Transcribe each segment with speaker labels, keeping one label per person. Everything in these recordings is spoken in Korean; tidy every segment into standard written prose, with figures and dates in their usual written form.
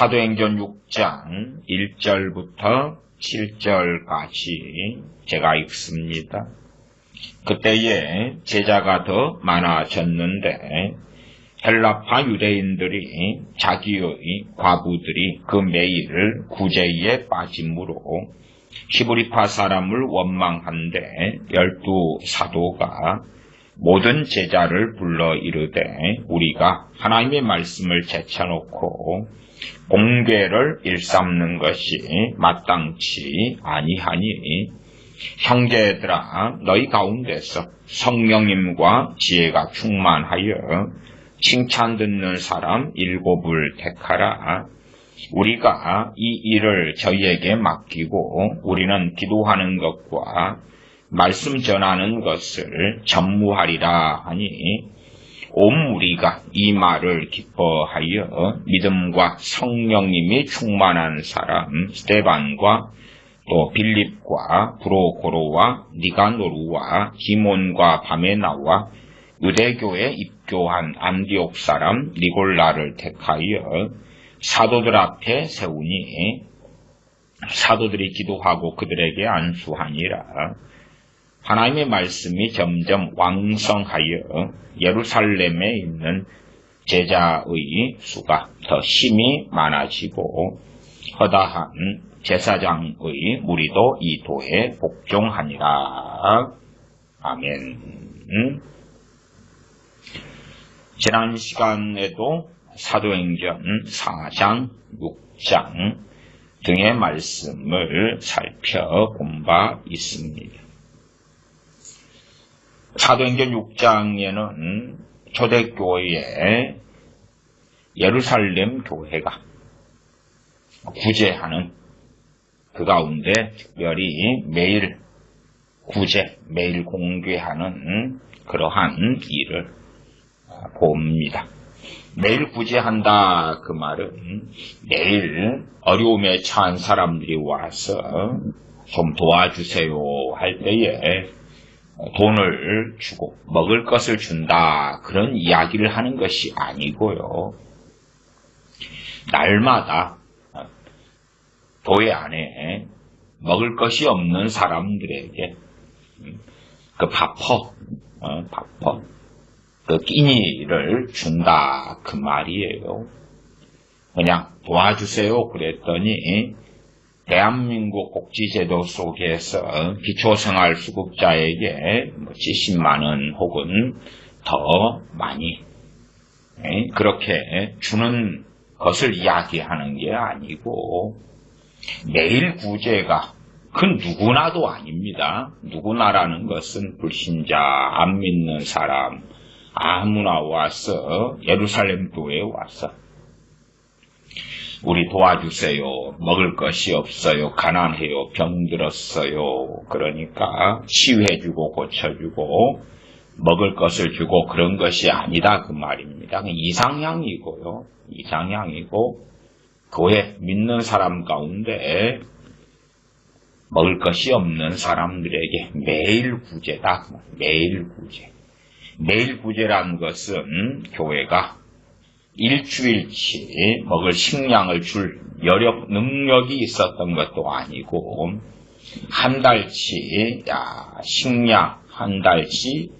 Speaker 1: 사도행전 6장 1절부터 7절까지 제가 읽습니다. 그때에 제자가 더 많아졌는데 헬라파 유대인들이 자기의 과부들이 그 매일 구제에 빠짐으로 히브리파 사람을 원망한데 12사도가 모든 제자를 불러 이르되 우리가 하나님의 말씀을 제쳐놓고 공궤를 일삼는 것이 마땅치 아니하니 형제들아 너희 가운데서 성령님과 지혜가 충만하여 칭찬 듣는 사람 7을 택하라. 우리가 이 일을 저희에게 맡기고 우리는 기도하는 것과 말씀 전하는 것을 전무하리라 하니 온 무리가 이 말을 기뻐하여 믿음과 성령님이 충만한 사람 스데반과 또 빌립과 브로고로와 니가노루와 디몬과 바메나와 유대교에 입교한 안디옥 사람 니골라를 택하여 사도들 앞에 세우니 사도들이 기도하고 그들에게 안수하니라. 하나님의 말씀이 점점 왕성하여 예루살렘에 있는 제자의 수가 더 심히 많아지고 허다한 제사장의 무리도 이 도에 복종하니라. 아멘. 지난 시간에도 사도행전 4장, 6장 등의 말씀을 살펴본 바 있습니다. 사도행전 6장에는 초대교회에 예루살렘 교회가 구제하는 그 가운데 특별히 매일 구제, 매일 공개하는 그러한 일을 봅니다. 매일 구제한다 그 말은 매일 어려움에 처한 사람들이 와서 좀 도와주세요 할 때에 돈을 주고 먹을 것을 준다 그런 이야기를 하는 것이 아니고요. 날마다 교회 안에 먹을 것이 없는 사람들에게 그 밥퍼 그 끼니를 준다 그 말이에요. 그냥 도와주세요 그랬더니 대한민국 복지제도 속에서 기초생활수급자에게 70만원 혹은 더 많이 그렇게 주는 것을 이야기하는 게 아니고 매일 구제가 그 누구나도 아닙니다. 누구나라는 것은 불신자, 안 믿는 사람 아무나 와서 예루살렘 교회에 와서 우리 도와주세요. 먹을 것이 없어요. 가난해요. 병들었어요. 그러니까 치유해주고 고쳐주고 먹을 것을 주고 그런 것이 아니다 그 말입니다. 이상향이고요. 이상향이고 교회 믿는 사람 가운데 먹을 것이 없는 사람들에게 매일 구제다. 매일 구제. 매일 구제라는 것은 교회가 일주일치 먹을 식량을 줄 여력 능력이 있었던 것도 아니고 한 달치 식량 한 달치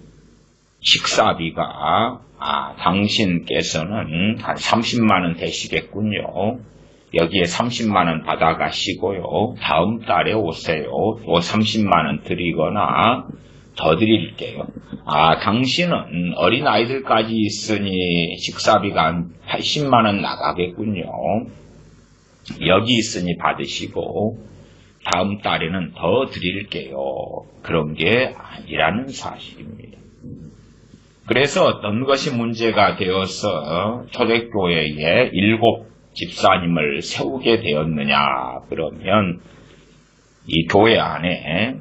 Speaker 1: 식사비가 당신께서는 한 30만원 되시겠군요. 여기에 30만원 받아가시고요. 다음 달에 오세요. 또 30만원 드리거나 더 드릴게요. 당신은 어린아이들까지 있으니 식사비가 한 80만원 나가겠군요. 여기 있으니 받으시고 다음 달에는 더 드릴게요. 그런 게 아니라는 사실입니다. 그래서 어떤 것이 문제가 되어서 초대교회에 7 집사님을 세우게 되었느냐 그러면 이 교회 안에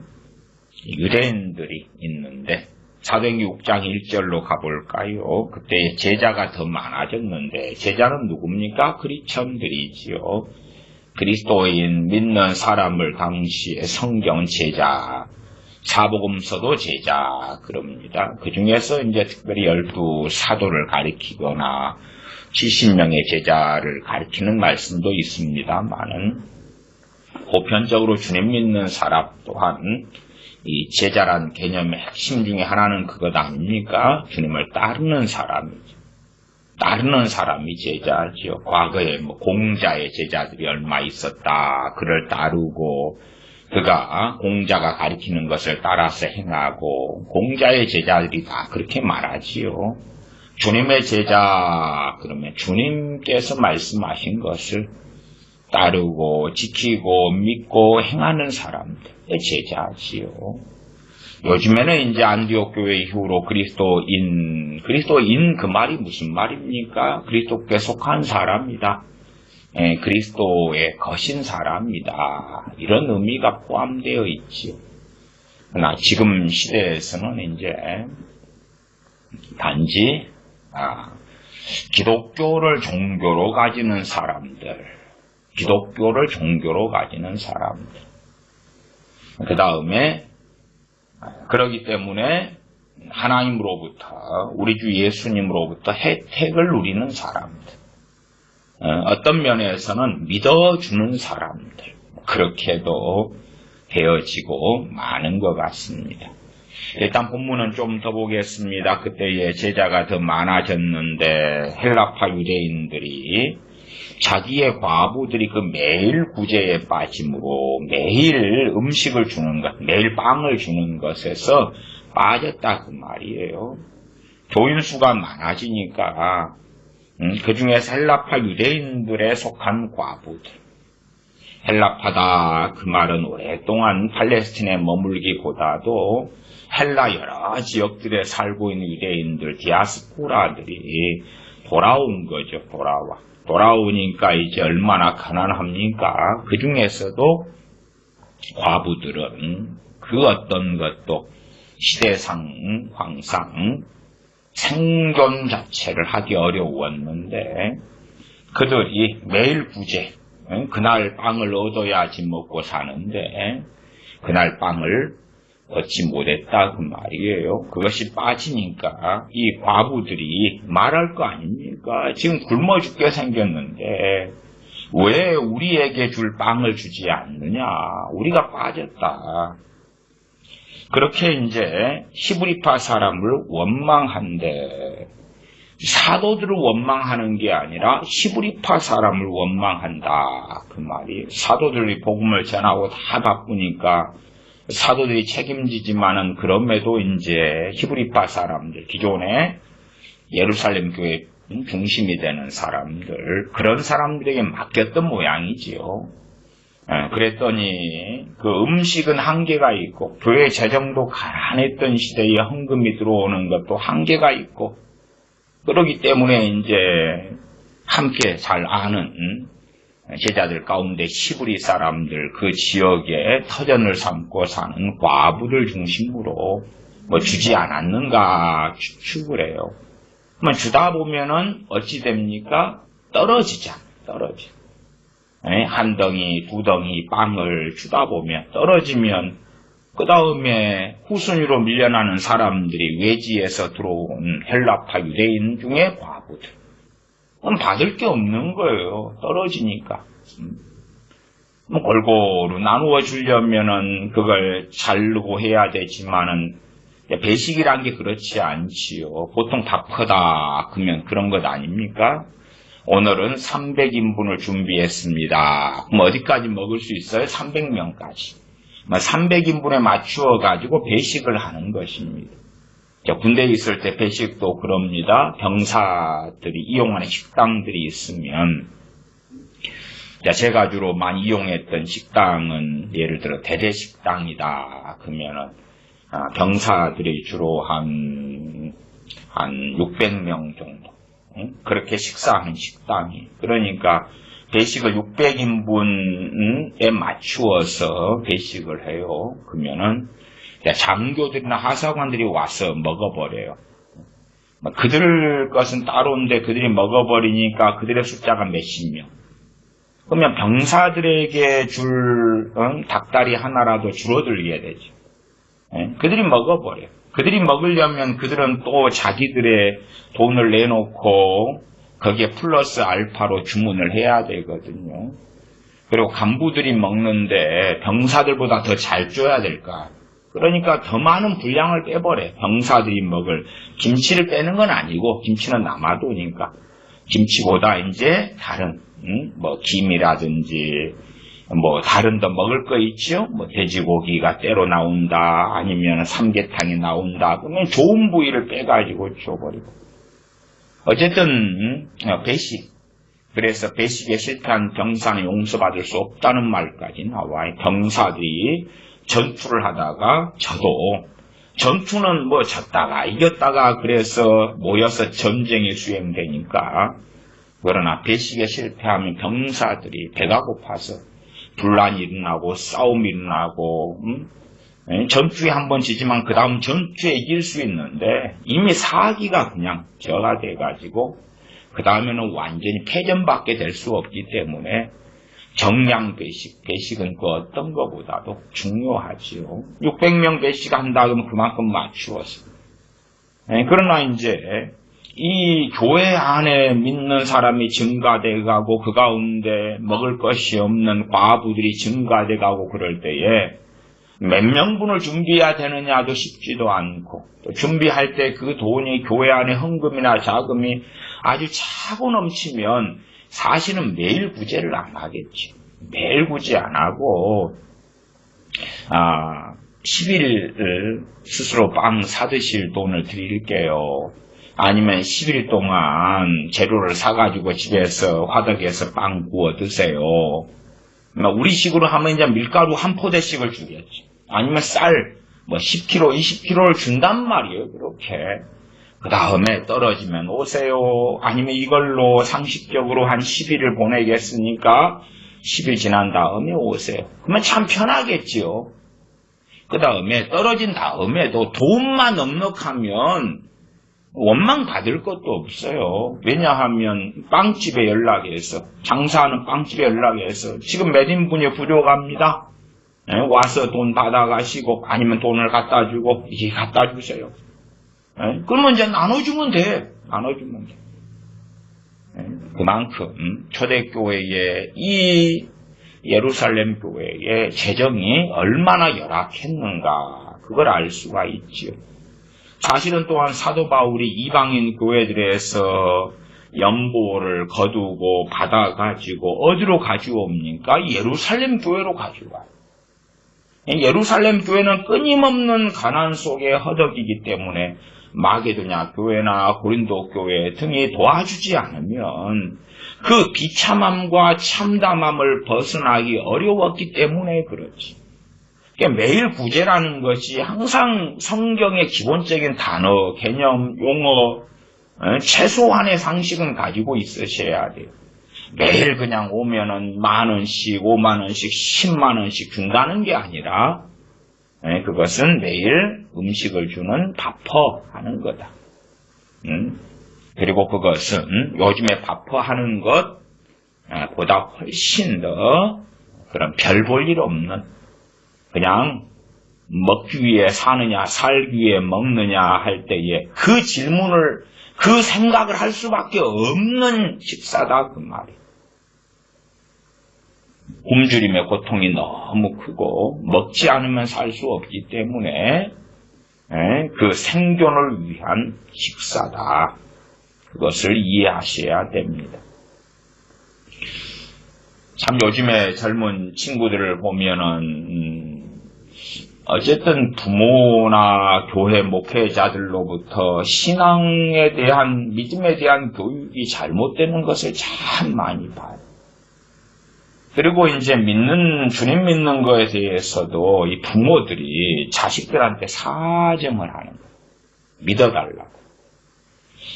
Speaker 1: 유대인들이 있는데 사도행전 6장 1절로 가볼까요? 그때 제자가 더 많아졌는데 제자는 누굽니까? 그리스도인들이지요. 그리스도인 믿는 사람을 당시에 성경 제자, 사복음서도 제자 그럽니다. 그 중에서 이제 특별히 12 사도를 가리키거나 70명의 제자를 가리키는 말씀도 있습니다만은 보편적으로 주님 믿는 사람 또한 이 제자란 개념의 핵심 중에 하나는 그것 아닙니까? 주님을 따르는 사람이죠. 따르는 사람이 제자지요. 과거에 공자의 제자들이 얼마 있었다. 그를 따르고 그가 공자가 가리키는 것을 따라서 행하고 공자의 제자들이 다 그렇게 말하지요. 주님의 제자 그러면 주님께서 말씀하신 것을 따르고 지키고 믿고 행하는 사람들의 제자지요. 요즘에는 이제 안디옥 교회 이후로 그리스도인 그 말이 무슨 말입니까? 그리스도께 속한 사람이다. 그리스도의 거신 사람이다. 이런 의미가 포함되어 있지요. 그러나 지금 시대에서는 이제 단지 기독교를 종교로 가지는 사람들, 그 다음에 그러기 때문에 하나님으로부터 우리 주 예수님으로부터 혜택을 누리는 사람들, 어떤 면에서는 믿어주는 사람들, 그렇게도 되어지고 많은 것 같습니다. 일단 본문은 좀 더 보겠습니다. 그때의 제자가 더 많아졌는데 헬라파 유대인들이 자기의 과부들이 그 매일 구제에 빠짐으로 매일 음식을 주는 것, 매일 빵을 주는 것에서 빠졌다 그 말이에요. 조인수가 많아지니까 그 중에서 헬라파 유대인들에 속한 과부들, 헬라파다 그 말은 오랫동안 팔레스틴에 머물기보다도 헬라 여러 지역들에 살고 있는 유대인들, 디아스포라들이 돌아온 거죠. 돌아오니까 이제 얼마나 가난합니까? 그 중에서도 과부들은 그 어떤 것도 시대상, 황상, 생존 자체를 하기 어려웠는데 그들이 매일 구제, 그날 빵을 얻어야지 먹고 사는데 그날 빵을 얻지 못했다 그 말이에요. 그것이 빠지니까 이 과부들이 말할 거 아닙니까? 지금 굶어 죽게 생겼는데 왜 우리에게 줄 빵을 주지 않느냐? 우리가 빠졌다. 그렇게 이제 히브리파 사람을 원망한데 사도들을 원망하는 게 아니라 히브리파 사람을 원망한다 그 말이에요. 사도들이 복음을 전하고 다 바쁘니까 사도들이 책임지지만은 그럼에도 이제 히브리파 사람들, 기존에 예루살렘 교회 중심이 되는 사람들, 그런 사람들에게 맡겼던 모양이지요. 그랬더니 그 음식은 한계가 있고 교회 재정도 가난했던 시대에 헌금이 들어오는 것도 한계가 있고 그러기 때문에 이제 함께 잘 아는 제자들 가운데 히브리 사람들 그 지역에 터전을 삼고 사는 과부들 중심으로 주지 않았는가 추측을 해요. 주다 보면은 어찌 됩니까? 떨어져. 한 덩이, 두 덩이 빵을 주다 보면 떨어지면 그 다음에 후순위로 밀려나는 사람들이 외지에서 들어온 헬라파 유대인 중에 과부들. 그럼 받을 게 없는 거예요. 떨어지니까. 골고루 나누어 주려면은 그걸 자르고 해야 되지만은 배식이란 게 그렇지 않지요. 보통 다 퍼다 그러면 그런 것 아닙니까? 오늘은 300인분을 준비했습니다. 그럼 어디까지 먹을 수 있어요? 300명까지. 300인분에 맞추어 가지고 배식을 하는 것입니다. 군대에 있을 때 배식도 그럽니다. 병사들이 이용하는 식당들이 있으면 제가 주로 많이 이용했던 식당은 예를 들어 대대식당이다. 그러면은 병사들이 주로 한 600명 정도 그렇게 식사하는 식당이. 그러니까 배식을 600인분에 맞추어서 배식을 해요. 그러면은 장교들이나 하사관들이 와서 먹어버려요. 그들 것은 따로인데 그들이 먹어버리니까 그들의 숫자가 몇십 명. 그러면 병사들에게 줄 닭다리 하나라도 줄어들게 되죠. 그들이 먹어버려요. 그들이 먹으려면 그들은 또 자기들의 돈을 내놓고 거기에 플러스 알파로 주문을 해야 되거든요. 그리고 간부들이 먹는데 병사들보다 더 잘 줘야 될까? 그러니까 더 많은 분량을 빼버려. 병사들이 먹을 김치를 빼는 건 아니고 김치는 남아도니까 김치보다 이제 다른 뭐 김이라든지 뭐 다른 더 먹을 거 있죠. 뭐 돼지고기가 때로 나온다, 아니면 삼계탕이 나온다. 그러면 좋은 부위를 빼가지고 줘버리고. 어쨌든 배식. 그래서 배식에 실패한 병사는 용서받을 수 없다는 말까지 나와요. 병사들이 전투를 하다가 져도, 전투는 뭐 졌다가 이겼다가 그래서 모여서 전쟁이 수행되니까, 그러나 배식에 실패하면 병사들이 배가 고파서 분란이 일어나고 싸움이 일어나고, 전투에 한번 지지만 그 다음 전투에 이길 수 있는데 이미 사기가 그냥 저가 돼가지고 그 다음에는 완전히 패전받게 될 수 없기 때문에 정량 배식, 배식은 그 어떤 것보다도 중요하지요. 600명 배식한다 그러면 그만큼 맞추었어. 그러나 이제 이 교회 안에 믿는 사람이 증가돼 가고 그 가운데 먹을 것이 없는 과부들이 증가돼 가고 그럴 때에 몇 명분을 준비해야 되느냐도 쉽지도 않고, 또 준비할 때 그 돈이 교회 안에 헌금이나 자금이 아주 차고 넘치면 사실은 매일 구제를 안 하겠지. 매일 구제 안 하고 10일 스스로 빵 사드실 돈을 드릴게요. 아니면 10일 동안 재료를 사가지고 집에서 화덕에서 빵 구워 드세요. 우리식으로 하면 이제 밀가루 한 포대씩을 주겠지. 아니면 쌀 뭐 10kg, 20kg를 준단 말이에요. 그렇게. 그 다음에 떨어지면 오세요. 아니면 이걸로 상식적으로 한 10일을 보내겠으니까 10일 지난 다음에 오세요. 그러면 참 편하겠지요. 그 다음에 떨어진 다음에도 돈만 넉넉하면 원망 받을 것도 없어요. 왜냐하면 빵집에 연락해서, 장사하는 빵집에 연락해서 지금 몇 인분이 부족합니다. 와서 돈 받아가시고, 아니면 돈을 갖다 주고, 이제 갖다 주세요. 그러면 이제 나눠주면 돼. 나눠주면 돼. 그만큼 초대교회의 이 예루살렘 교회의 재정이 얼마나 열악했는가, 그걸 알 수가 있지요. 사실은 또한 사도 바울이 이방인 교회들에서 연보를 거두고 받아가지고 어디로 가져옵니까? 예루살렘 교회로 가져가요. 예루살렘 교회는 끊임없는 가난 속에 허덕이기 때문에 마게도냐 교회나 고린도 교회 등이 도와주지 않으면 그 비참함과 참담함을 벗어나기 어려웠기 때문에 그렇지. 매일 구제라는 것이 항상 성경의 기본적인 단어, 개념, 용어, 최소한의 상식은 가지고 있으셔야 돼요. 매일 그냥 오면은 10,000원씩, 50,000원씩, 100,000원씩 준다는 게 아니라, 그것은 매일 음식을 주는 밥퍼 하는 거다. 그리고 그것은 요즘에 밥퍼 하는 것보다 훨씬 더 그런 별 볼 일 없는, 그냥 먹기 위해 사느냐 살기 위해 먹느냐 할 때에 그 질문을, 그 생각을 할 수밖에 없는 식사다 그 말이에요. 굶주림의 고통이 너무 크고 먹지 않으면 살 수 없기 때문에 그 생존을 위한 식사다. 그것을 이해하셔야 됩니다. 참 요즘에 젊은 친구들을 보면은 어쨌든 부모나 교회 목회자들로부터 신앙에 대한, 믿음에 대한 교육이 잘못되는 것을 참 많이 봐요. 그리고 이제 주님 믿는 거에 대해서도 이 부모들이 자식들한테 사정을 하는 거예요. 믿어달라고.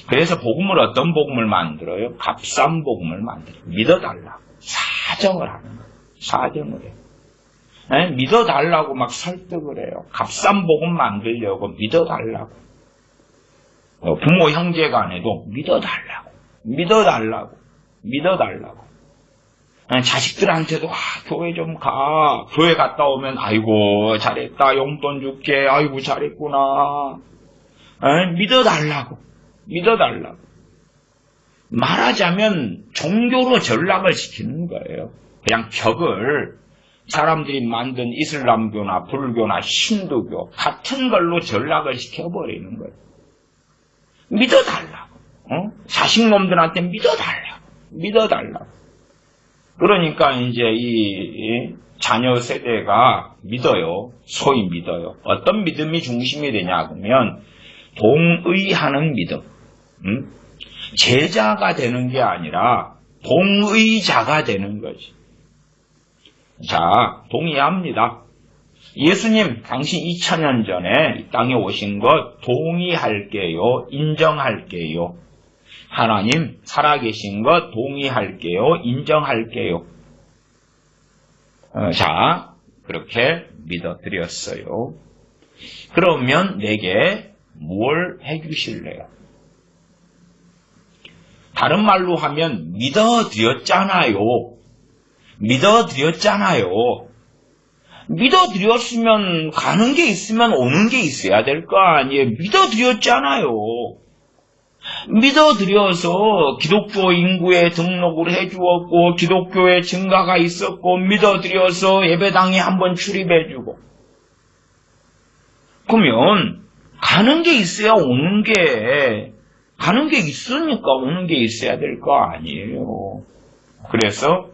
Speaker 1: 그래서 어떤 복음을 만들어요? 값싼 복음을 만들어요. 믿어달라고. 사정을 하는 거예요. 사정을 해요. 믿어달라고 막 설득을 해요. 값싼 복음 만들려고 믿어달라고. 부모 형제 간에도 믿어달라고. 자식들한테도 교회 좀 가. 교회 갔다 오면 아이고 잘했다, 용돈 줄게, 아이고 잘했구나. 믿어달라고. 말하자면 종교로 전락을 시키는 거예요. 그냥 벽을 사람들이 만든 이슬람교나 불교나 힌두교 같은 걸로 전락을 시켜버리는 거예요. 믿어달라고. 자식놈들한테 믿어달라고. 그러니까 이제 이 자녀 세대가 믿어요. 소위 믿어요. 어떤 믿음이 중심이 되냐 그러면 동의하는 믿음. 제자가 되는 게 아니라 동의자가 되는 거지. 자, 동의합니다. 예수님, 당신 2000년 전에 이 땅에 오신 것 동의할게요. 인정할게요. 하나님, 살아계신 것 동의할게요. 인정할게요. 자, 그렇게 믿어드렸어요. 그러면 내게 뭘 해주실래요? 다른 말로 하면 믿어드렸잖아요. 믿어드렸으면 가는 게 있으면 오는 게 있어야 될 거 아니에요. 믿어드렸잖아요. 믿어드려서 기독교 인구에 등록을 해주었고 기독교의 증가가 있었고 믿어드려서 예배당에 한번 출입해주고 그러면 가는 게 있어야 오는 게 가는 게 있으니까 오는 게 있어야 될 거 아니에요. 그래서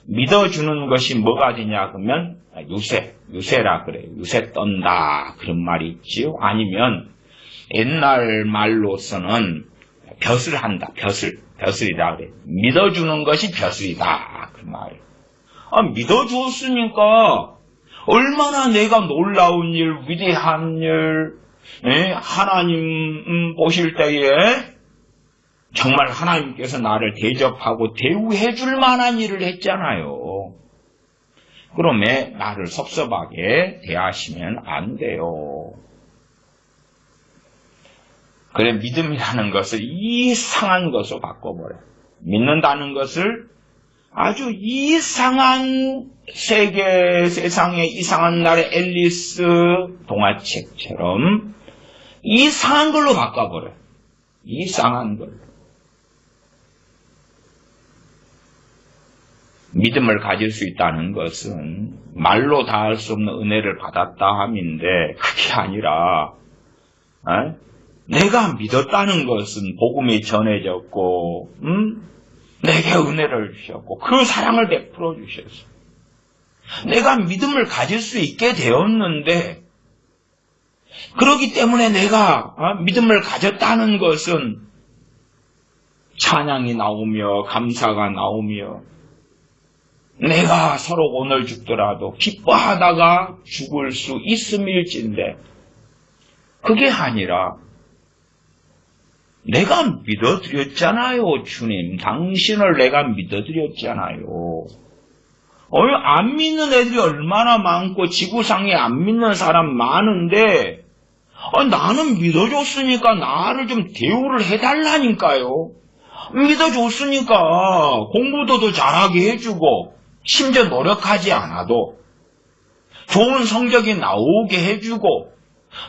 Speaker 1: 믿어주는 것이 뭐가 되냐 그러면 유세라 그래요. 유세 떤다 그런 말이 있지요. 아니면 옛날 말로서는 벼슬 한다. 벼슬이다 그래. 믿어주는 것이 벼슬이다 그 말이에요. 믿어주었으니까 얼마나 내가 놀라운 일, 위대한 일, 하나님 보실 때에 정말 하나님께서 나를 대접하고 대우해 줄 만한 일을 했잖아요. 그러면 나를 섭섭하게 대하시면 안 돼요. 그래, 믿음이라는 것을 이상한 것으로 바꿔버려요. 믿는다는 것을 아주 이상한 세상의 이상한 나라의 앨리스 동화책처럼 이상한 걸로 바꿔버려요. 이상한 걸로. 믿음을 가질 수 있다는 것은 말로 다할 수 없는 은혜를 받았다 함인데 그게 아니라 내가 믿었다는 것은 복음이 전해졌고 내게 은혜를 주셨고 그 사랑을 베풀어 주셨어. 내가 믿음을 가질 수 있게 되었는데 그렇기 때문에 내가 믿음을 가졌다는 것은 찬양이 나오며 감사가 나오며 내가 서로 오늘 죽더라도 기뻐하다가 죽을 수 있음일진데 그게 아니라 내가 믿어드렸잖아요. 주님, 당신을 내가 믿어드렸잖아요. 안 믿는 애들이 얼마나 많고 지구상에 안 믿는 사람 많은데 나는 믿어줬으니까 나를 좀 대우를 해달라니까요. 믿어줬으니까 공부도 더 잘하게 해주고 심지어 노력하지 않아도 좋은 성적이 나오게 해주고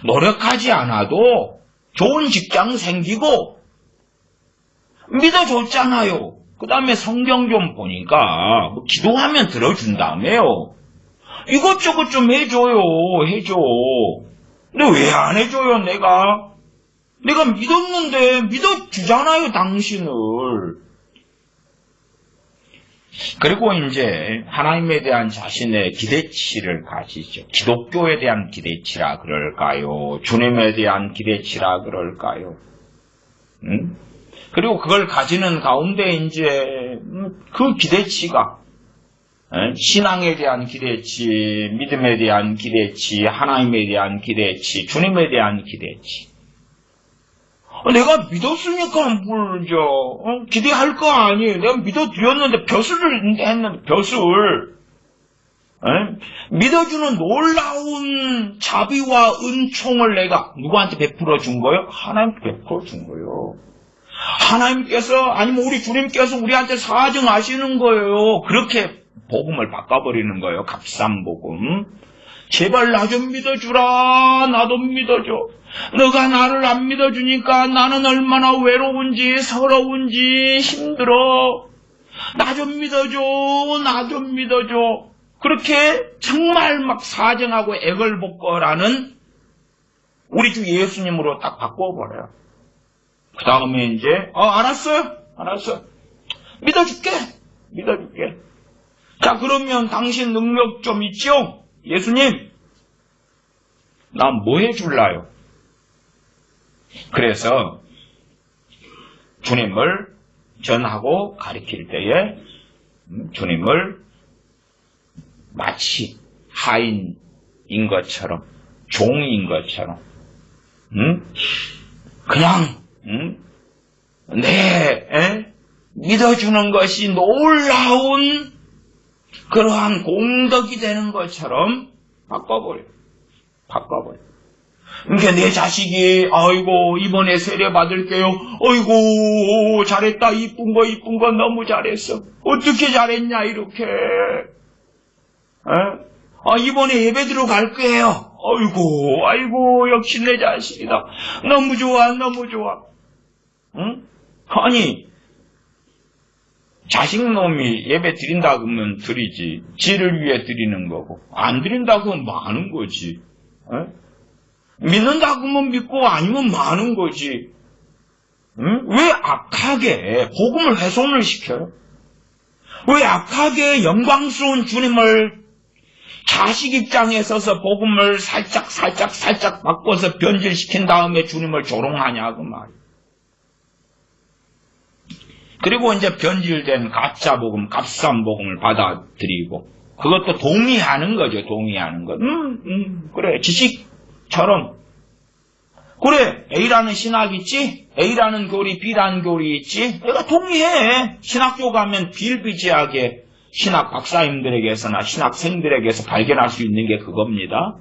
Speaker 1: 노력하지 않아도 좋은 직장 생기고 믿어줬잖아요. 그 다음에 성경 좀 보니까 기도하면 들어준다며요. 이것저것 좀 해줘요. 근데 왜 안 해줘요? 내가 믿었는데 믿어주잖아요. 당신을. 그리고 이제 하나님에 대한 자신의 기대치를 가지죠. 기독교에 대한 기대치라 그럴까요? 주님에 대한 기대치라 그럴까요? 그리고 그걸 가지는 가운데 이제 그 기대치가 신앙에 대한 기대치, 믿음에 대한 기대치, 하나님에 대한 기대치, 주님에 대한 기대치. 내가 믿었으니까 기대할 거 아니에요. 내가 믿어드렸는데 벼슬을 했는데 믿어주는 놀라운 자비와 은총을 내가 누구한테 베풀어 준 거예요? 하나님께 베풀어 준 거예요. 하나님께서 아니면 우리 주님께서 우리한테 사정하시는 거예요. 그렇게 복음을 바꿔버리는 거예요. 값싼 복음. 제발 나 좀 믿어주라. 나도 믿어줘. 너가 나를 안 믿어주니까 나는 얼마나 외로운지 서러운지 힘들어. 나 좀 믿어줘. 나 좀 믿어줘. 그렇게 정말 막 사정하고 애걸복걸하는 우리 주 예수님으로 딱 바꿔버려요. 그 다음에 이제 알았어요. 믿어줄게. 자, 그러면 당신 능력 좀 있죠? 예수님, 나 뭐 해줄라요? 그래서 주님을 전하고 가리킬 때에 주님을 마치 하인인 것처럼, 종인 것처럼, 그냥 믿어주는 것이 놀라운 그러한 공덕이 되는 것처럼 바꿔버려. 그러니까 내 자식이 아이고 이번에 세례 받을게요. 아이고 잘했다. 이쁜 거 너무 잘했어. 어떻게 잘했냐 이렇게. 이번에 예배 들어갈 거예요. 아이고 역시 내 자식이다. 너무 좋아. 응? 아니 자식놈이 예배 드린다 그러면 드리지. 지를 위해 드리는 거고 안 드린다 그러면 많은 거지. 믿는다 그러면 믿고 아니면 많은 거지. 응? 왜 악하게 복음을 훼손을 시켜요? 왜 악하게 영광스러운 주님을 자식 입장에 서서 복음을 살짝 바꿔서 변질시킨 다음에 주님을 조롱하냐 그 말이에요. 그리고 이제 변질된 가짜 복음, 값싼 복음을 받아들이고 그것도 동의하는 거죠. 동의하는 것. 그래 지식처럼 그래 A라는 신학 있지? A라는 교리, B라는 교리 있지? 내가 동의해. 신학교 가면 비일비재하게 신학 박사님들에게서나 신학생들에게서 발견할 수 있는 게 그겁니다.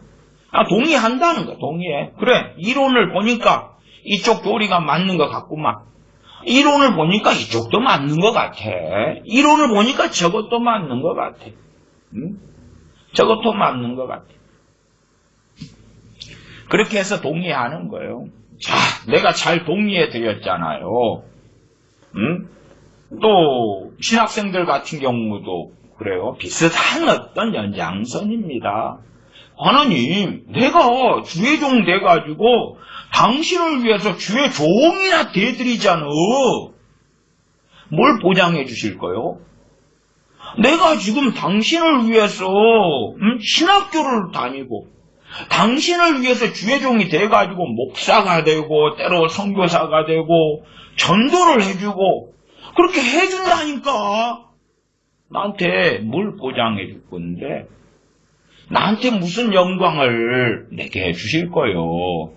Speaker 1: 동의한다는 거, 동의해. 그래, 이론을 보니까 이쪽 교리가 맞는 것 같구만. 이론을 보니까 이쪽도 맞는 것 같아. 이론을 보니까 저것도 맞는 것 같아. 저것도 맞는 것 같아. 그렇게 해서 동의하는 거예요. 자, 내가 잘 동의해 드렸잖아요. 또 신학생들 같은 경우도 그래요. 비슷한 어떤 연장선입니다. 하나님, 내가 주의 종 돼가지고 당신을 위해서 주의 종이나 돼드리잖아. 뭘 보장해 주실 거요? 내가 지금 당신을 위해서 신학교를 다니고 당신을 위해서 주의 종이 돼가지고 목사가 되고 때로 선교사가 되고 전도를 해주고 그렇게 해준다니까. 나한테 뭘 보장해 줄 건데 나한테 무슨 영광을 내게 해주실 거요?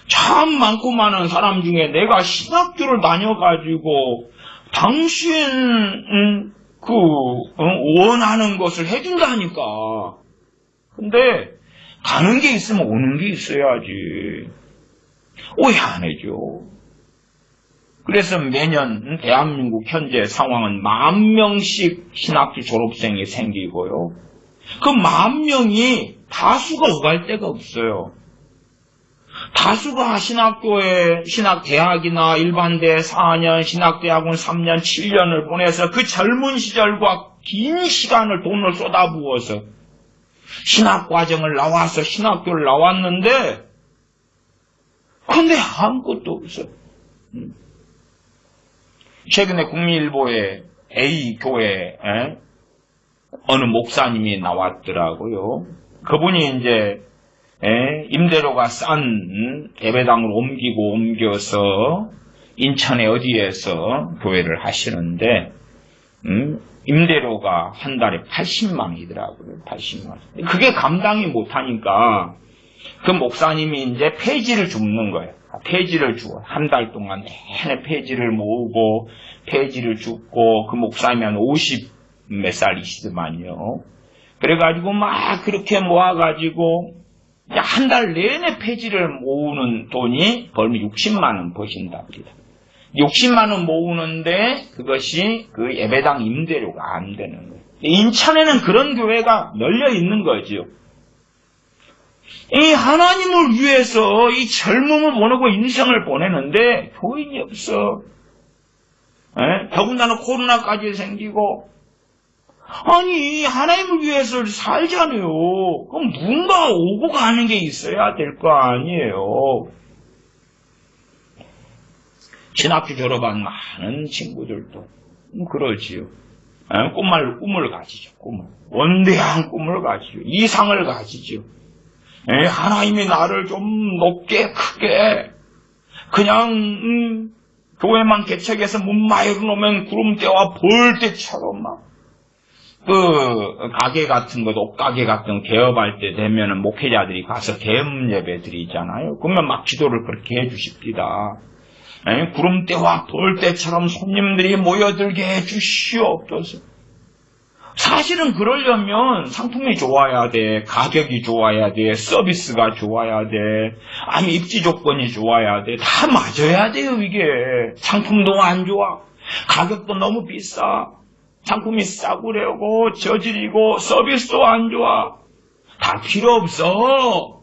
Speaker 1: 참 많고 많은 사람 중에 내가 신학교를 다녀가지고 당신 원하는 것을 해준다니까. 근데 가는 게 있으면 오는 게 있어야지. 오해 안 해줘. 그래서 매년 대한민국 현재 상황은 10,000명씩 신학교 졸업생이 생기고요. 그 10,000명이 다수가 오갈 데가 없어요. 다수가 신학교에 신학대학이나 일반대 4년, 신학대학원 3년, 7년을 보내서 그 젊은 시절과 긴 시간을 돈을 쏟아부어서 신학과정을 나와서 신학교를 나왔는데 근데 아무것도 없어. 최근에 국민일보에 A교회 어느 목사님이 나왔더라고요. 그분이 이제 임대료가 싼 예배당으로 옮겨서 인천에 어디에서 교회를 하시는데 임대료가 한 달에 80만 원이더라고요. 80만 원. 그게 감당이 못하니까 그 목사님이 이제 폐지를 줍는 거예요. 폐지를 주고 한 달 동안 내내 폐지를 모으고 폐지를 줍고 그 목사님이 한 50 몇 살이시더만요. 그래가지고 막 그렇게 모아가지고 한 달 내내 폐지를 모으는 돈이 벌면 60만 원 버신답니다. 60만 원 모으는데 그것이 그 예배당 임대료가 안 되는 거예요. 인천에는 그런 교회가 널려 있는 거죠. 이 하나님을 위해서 이 젊음을 보내고 인생을 보내는데 교인이 없어. 더군다나 코로나까지 생기고. 아니, 하나님을 위해서 살잖아요. 그럼 뭔가 오고 가는 게 있어야 될 거 아니에요. 신학교 졸업한 많은 친구들도 그러지요. 꿈을 가지죠. 원대한 꿈을 가지죠. 이상을 가지죠. 하나님이 나를 좀 높게 크게 그냥 교회만 개척해서 문마이로 놓으면 구름대와 벌떼처럼 막 가게 같은 것, 옷가게 같은 거 개업할 때 되면은 목회자들이 가서 개업 예배 드리잖아요. 그러면 막 기도를 그렇게 해주십니다. 구름대와 벌떼처럼 손님들이 모여들게 해주시옵소서. 사실은 그러려면 상품이 좋아야 돼, 가격이 좋아야 돼, 서비스가 좋아야 돼, 아니 입지 조건이 좋아야 돼, 다 맞아야 돼요. 이게 상품도 안 좋아, 가격도 너무 비싸, 상품이 싸구려고 저질이고 서비스도 안 좋아. 다 필요 없어.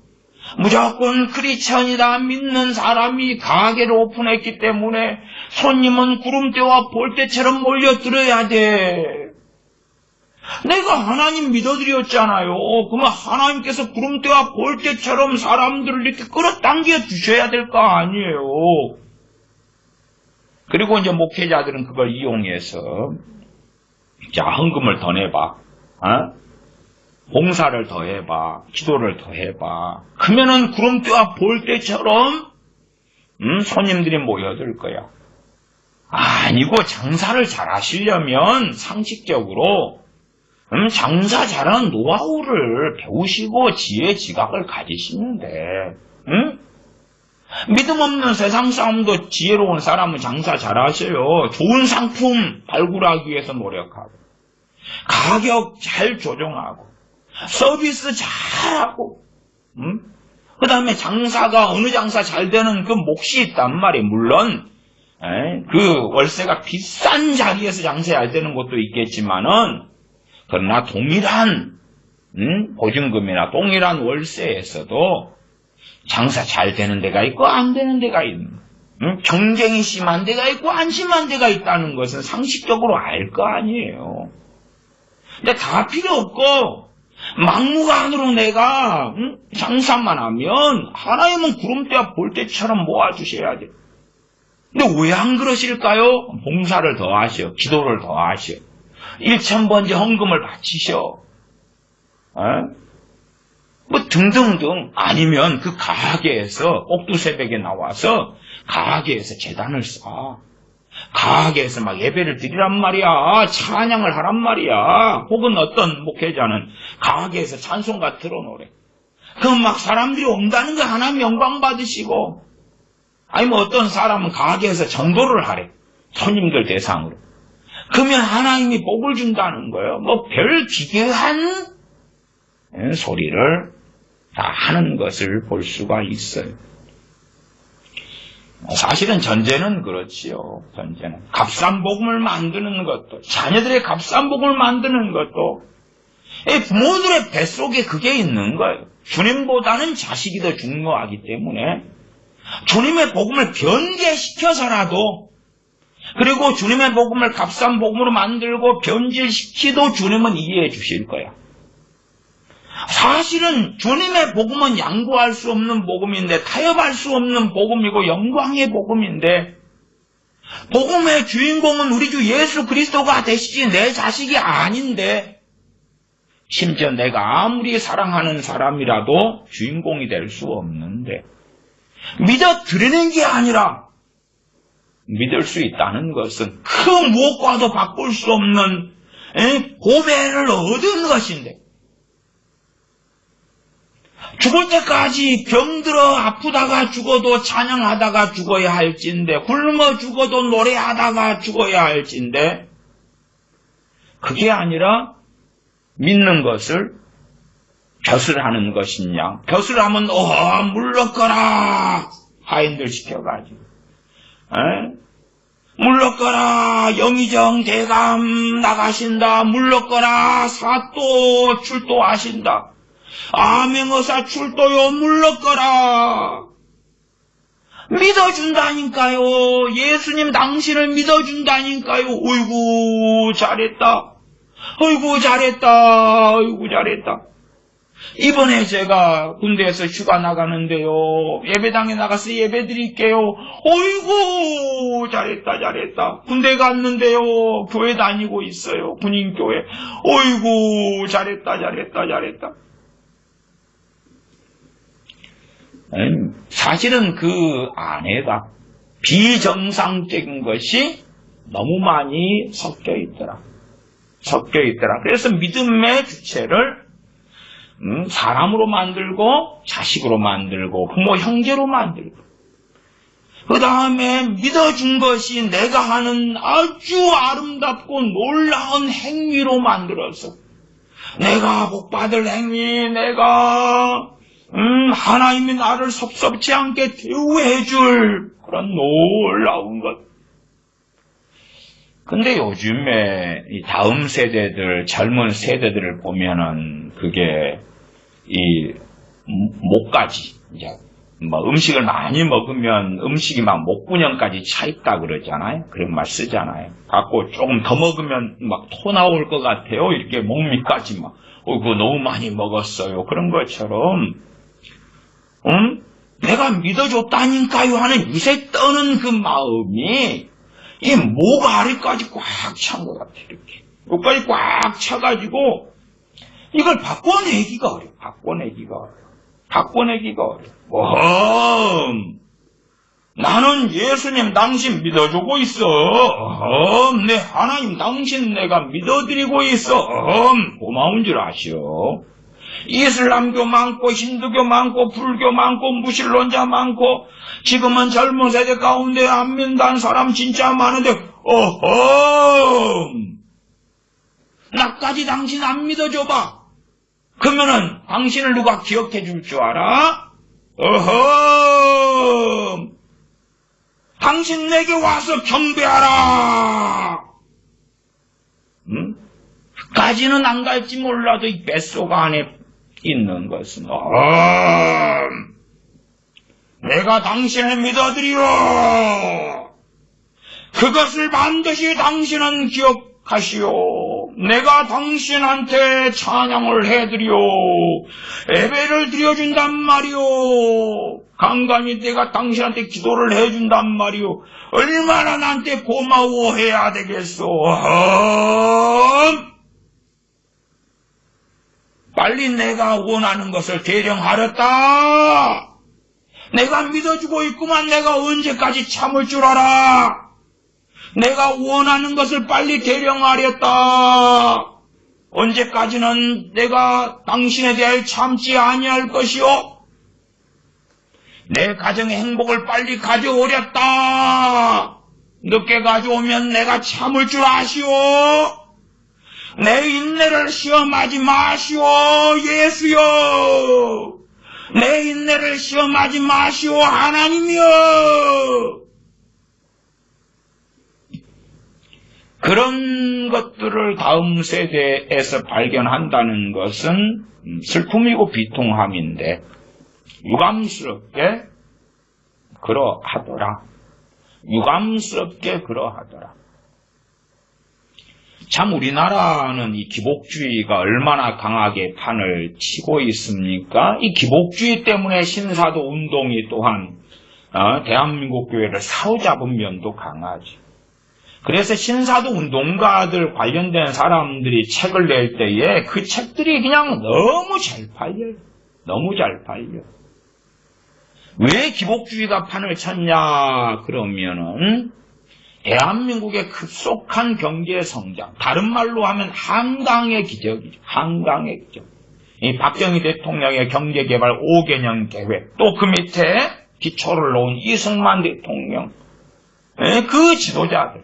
Speaker 1: 무조건 크리스천이다 믿는 사람이 가게를 오픈했기 때문에 손님은 구름대와 볼때처럼 몰려들어야 돼. 내가 하나님 믿어드렸잖아요. 그러면 하나님께서 구름대와 볼때처럼 사람들을 이렇게 끌어당겨 주셔야 될 거 아니에요. 그리고 이제 목회자들은 그걸 이용해서 자, 헌금을 더 내봐, 봉사를 더 해봐, 기도를 더 해봐. 그러면은 구름대와 볼때처럼 손님들이 모여들 거야. 아니고 장사를 잘 하시려면 상식적으로 장사 잘하는 노하우를 배우시고 지혜 지각을 가지시는데, 믿음 없는 세상 사람도 지혜로운 사람은 장사 잘하셔요. 좋은 상품 발굴하기 위해서 노력하고, 가격 잘 조정하고, 서비스 잘하고, 그 다음에 장사가 어느 장사 잘 되는 그 몫이 있단 말이에요. 물론 그 월세가 비싼 자리에서 장사해야 되는 것도 있겠지만은, 그러나 동일한 보증금이나 동일한 월세에서도 장사 잘 되는 데가 있고 안 되는 데가 있는, 경쟁이 심한 데가 있고 안 심한 데가 있다는 것은 상식적으로 알 거 아니에요. 근데 다 필요 없고 막무가내로 내가 장사만 하면 하나님은 구름대와 볼때처럼 모아주셔야 돼. 근데 왜 안 그러실까요? 봉사를 더 하셔, 기도를 더 하셔, 1000번째 헌금을 바치셔, 뭐 등등등. 아니면 그 가게에서 옥두새벽에 나와서 가게에서 제단을 쌓아, 가게에서 막 예배를 드리란 말이야, 찬양을 하란 말이야. 혹은 어떤 목회자는 가게에서 찬송가 틀어놓으래. 그럼 막 사람들이 온다는 거 하나님 영광 받으시고, 아니 뭐 어떤 사람은 가게에서 전도를 하래, 손님들 대상으로. 그러면 하나님이 복을 준다는 거예요. 뭐 별 기괴한 소리를 다 하는 것을 볼 수가 있어요. 사실은 전제는 그렇지요. 전제는 값싼 복음을 만드는 것도, 자녀들의 값싼 복음을 만드는 것도 부모들의 뱃속에 그게 있는 거예요. 주님보다는 자식이 더 중요하기 때문에 주님의 복음을 변개시켜서라도, 그리고 주님의 복음을 값싼 복음으로 만들고 변질시키도 주님은 이해해 주실 거야. 사실은 주님의 복음은 양보할 수 없는 복음인데, 타협할 수 없는 복음이고 영광의 복음인데, 복음의 주인공은 우리 주 예수 그리스도가 되시지 내 자식이 아닌데, 심지어 내가 아무리 사랑하는 사람이라도 주인공이 될 수 없는데, 믿어드리는 게 아니라 믿을 수 있다는 것은 그 무엇과도 바꿀 수 없는 고배를 얻은 것인데, 죽을 때까지 병들어 아프다가 죽어도 찬양하다가 죽어야 할진데, 굶어 죽어도 노래하다가 죽어야 할진데, 그게 아니라 믿는 것을 벼슬 하는 것이냐. 벼슬 하면 물러거라 하인들 시켜가지고, 물러거라 영의정 대감 나가신다, 물러거라 사또 출도하신다. 암행어사 출도요 물러거라. 믿어준다니까요. 예수님 당신을 믿어준다니까요. 어이구 잘했다. 어이구 잘했다. 어이구 잘했다. 이번에 제가 군대에서 휴가 나가는데요. 예배당에 나가서 예배 드릴게요. 어이구 잘했다 잘했다. 군대 갔는데요. 교회 다니고 있어요. 군인교회. 어이구 잘했다 잘했다 잘했다. 사실은 그 안에가 비정상적인 것이 너무 많이 섞여 있더라. 그래서 믿음의 주체를 사람으로 만들고 자식으로 만들고 부모 형제로 만들고 그 다음에 믿어준 것이 내가 하는 아주 아름답고 놀라운 행위로 만들어서 내가 복받을 행위, 내가 하나님이 나를 섭섭지 않게 대우해줄 그런 놀라운 것. 근데 요즘에 이 다음 세대들, 젊은 세대들을 보면은 그게 이 목까지 이제 뭐 음식을 많이 먹으면 음식이 막 목구녕까지 차 있다 그러잖아요. 그런 말 쓰잖아요. 갖고 조금 더 먹으면 막 토 나올 것 같아요. 이렇게 목밑까지 막 그거 너무 많이 먹었어요. 그런 것처럼 내가 믿어줬다니까요 하는 이새 떠는 그 마음이 이 목 아래까지 꽉 찬 것 같아. 이렇게 여기까지 꽉 차가지고 이걸 바꿔내기가 어려워. 나는 예수님 당신 믿어주고 있어. 내 하나님 당신 내가 믿어드리고 있어. 고마운 줄 아시오. 이슬람교 많고 힌두교 많고 불교 많고 무신론자 많고 지금은 젊은 세대 가운데 안 믿는 사람 진짜 많은데 나까지 당신 안 믿어줘봐. 그러면은 당신을 누가 기억해 줄 줄 알아? 당신 내게 와서 경배하라. 까지는 안 갈지 몰라도 이 뱃속 안에 있는 것은 내가 당신을 믿어드리오. 그것을 반드시 당신은 기억하시오. 내가 당신한테 찬양을 해드리오. 예배를 드려준단 말이오. 간간히 내가 당신한테 기도를 해준단 말이오. 얼마나 나한테 고마워해야 되겠소. 빨리 내가 원하는 것을 대령하렸다. 내가 믿어주고 있구만. 내가 언제까지 참을 줄 알아. 내가 원하는 것을 빨리 대령하렸다. 언제까지는 내가 당신에 대해 참지 아니할 것이요. 내 가정의 행복을 빨리 가져오렸다. 늦게 가져오면 내가 참을 줄 아시오. 내 인내를 시험하지 마시오. 예수여. 내 인내를 시험하지 마시오. 하나님이여. 그런 것들을 다음 세대에서 발견한다는 것은 슬픔이고 비통함인데 유감스럽게 그러하더라. 참 우리나라는 이 기복주의가 얼마나 강하게 판을 치고 있습니까? 이 기복주의 때문에 신사도 운동이 또한 대한민국 교회를 사로잡은 면도 강하지. 그래서 신사도 운동가들 관련된 사람들이 책을 낼 때에 그 책들이 그냥 너무 잘 팔려요. 왜 기복주의가 판을 쳤냐 그러면은 대한민국의 급속한 경제 성장, 다른 말로 하면 한강의 기적이죠. 한강의 기적. 이 박정희 대통령의 경제개발 5개년 계획, 또 그 밑에 기초를 놓은 이승만 대통령, 그 지도자들,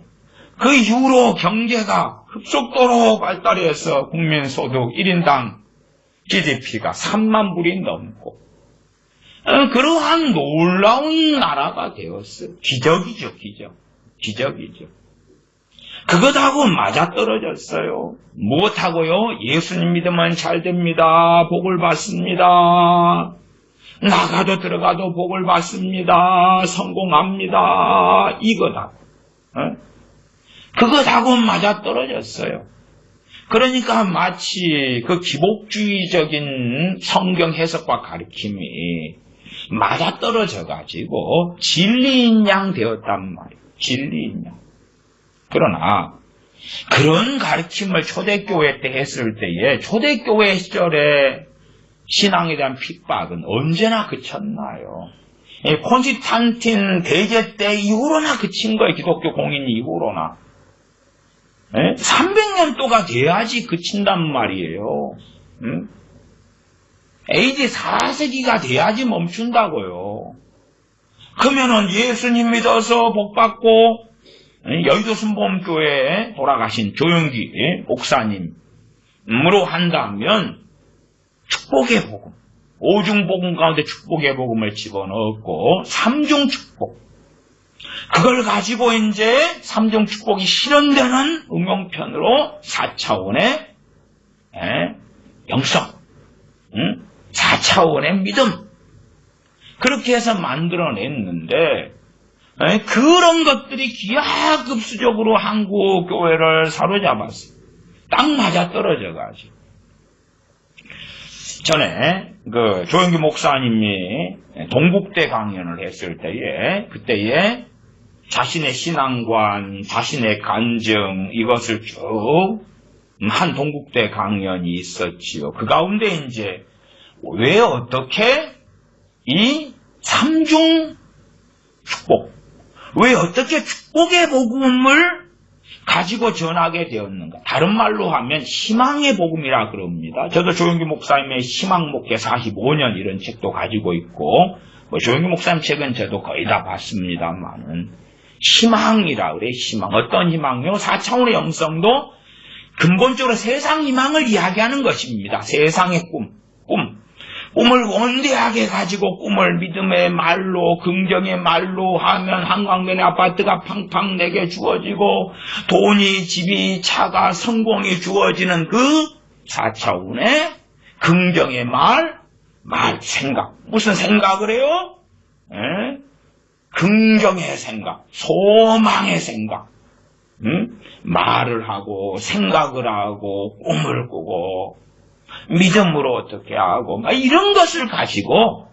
Speaker 1: 그 이후로 경제가 급속도로 발달해서 국민소득 1인당 GDP가 3만 불이 넘고 그러한 놀라운 나라가 되었어요. 기적이죠. 그것하고 맞아떨어졌어요. 무엇하고요? 예수님 믿으면 잘 됩니다. 복을 받습니다. 나가도 들어가도 복을 받습니다. 성공합니다. 이거다. 그것하고 맞아떨어졌어요. 그러니까 마치 그 기복주의적인 성경 해석과 가르침이 맞아떨어져가지고 진리인 양 되었단 말이에요. 진리인 양. 그러나 그런 가르침을 초대교회 때 했을 때에 초대교회 시절에 신앙에 대한 핍박은 언제나 그쳤나요? 콘스탄틴 대제 때 이후로나 그친 거예요. 기독교 공인 이후로나. 300년도가 돼야지 그친단 말이에요. AD 4세기가 돼야지 멈춘다고요. 그러면은 예수님 믿어서 복받고 여의도 순복음교회에 돌아가신 조영기 목사님으로 한다면 축복의 복음, 오중복음 가운데 축복의 복음을 집어넣었고 삼중 축복, 그걸 가지고 이제 삼중 축복이 실현되는 응용편으로 4차원의 영성, 4차원의 믿음, 그렇게 해서 만들어냈는데 그런 것들이 기하급수적으로 한국 교회를 사로잡았어요. 딱 맞아떨어져가지고. 전에 그 조영기 목사님이 동국대 강연을 했을 때에 그때에 자신의 신앙관, 자신의 간증 이것을 쭉 한 동국대 강연이 있었지요. 그 가운데 이제 왜 어떻게 이 삼중 축복, 왜 어떻게 축복의 복음을 가지고 전하게 되었는가? 다른 말로 하면 희망의 복음이라 그럽니다. 저도 조영기 목사님의 희망목회 45년 이런 책도 가지고 있고 조영기 목사님 책은 저도 거의 다 봤습니다만은 희망이라 그래. 희망. 어떤 희망이요? 4차원의 영성도 근본적으로 세상 희망을 이야기하는 것입니다. 세상의 꿈을 원대하게 가지고 꿈을 믿음의 말로, 긍정의 말로 하면 한강변에 아파트가 팡팡 내게 주어지고 돈이, 집이, 차가, 성공이 주어지는 그 4차원의 긍정의 생각. 무슨 생각을 해요? 긍정의 생각, 소망의 생각. 말을 하고 생각을 하고 꿈을 꾸고 믿음으로 어떻게 하고 이런 것을 가지고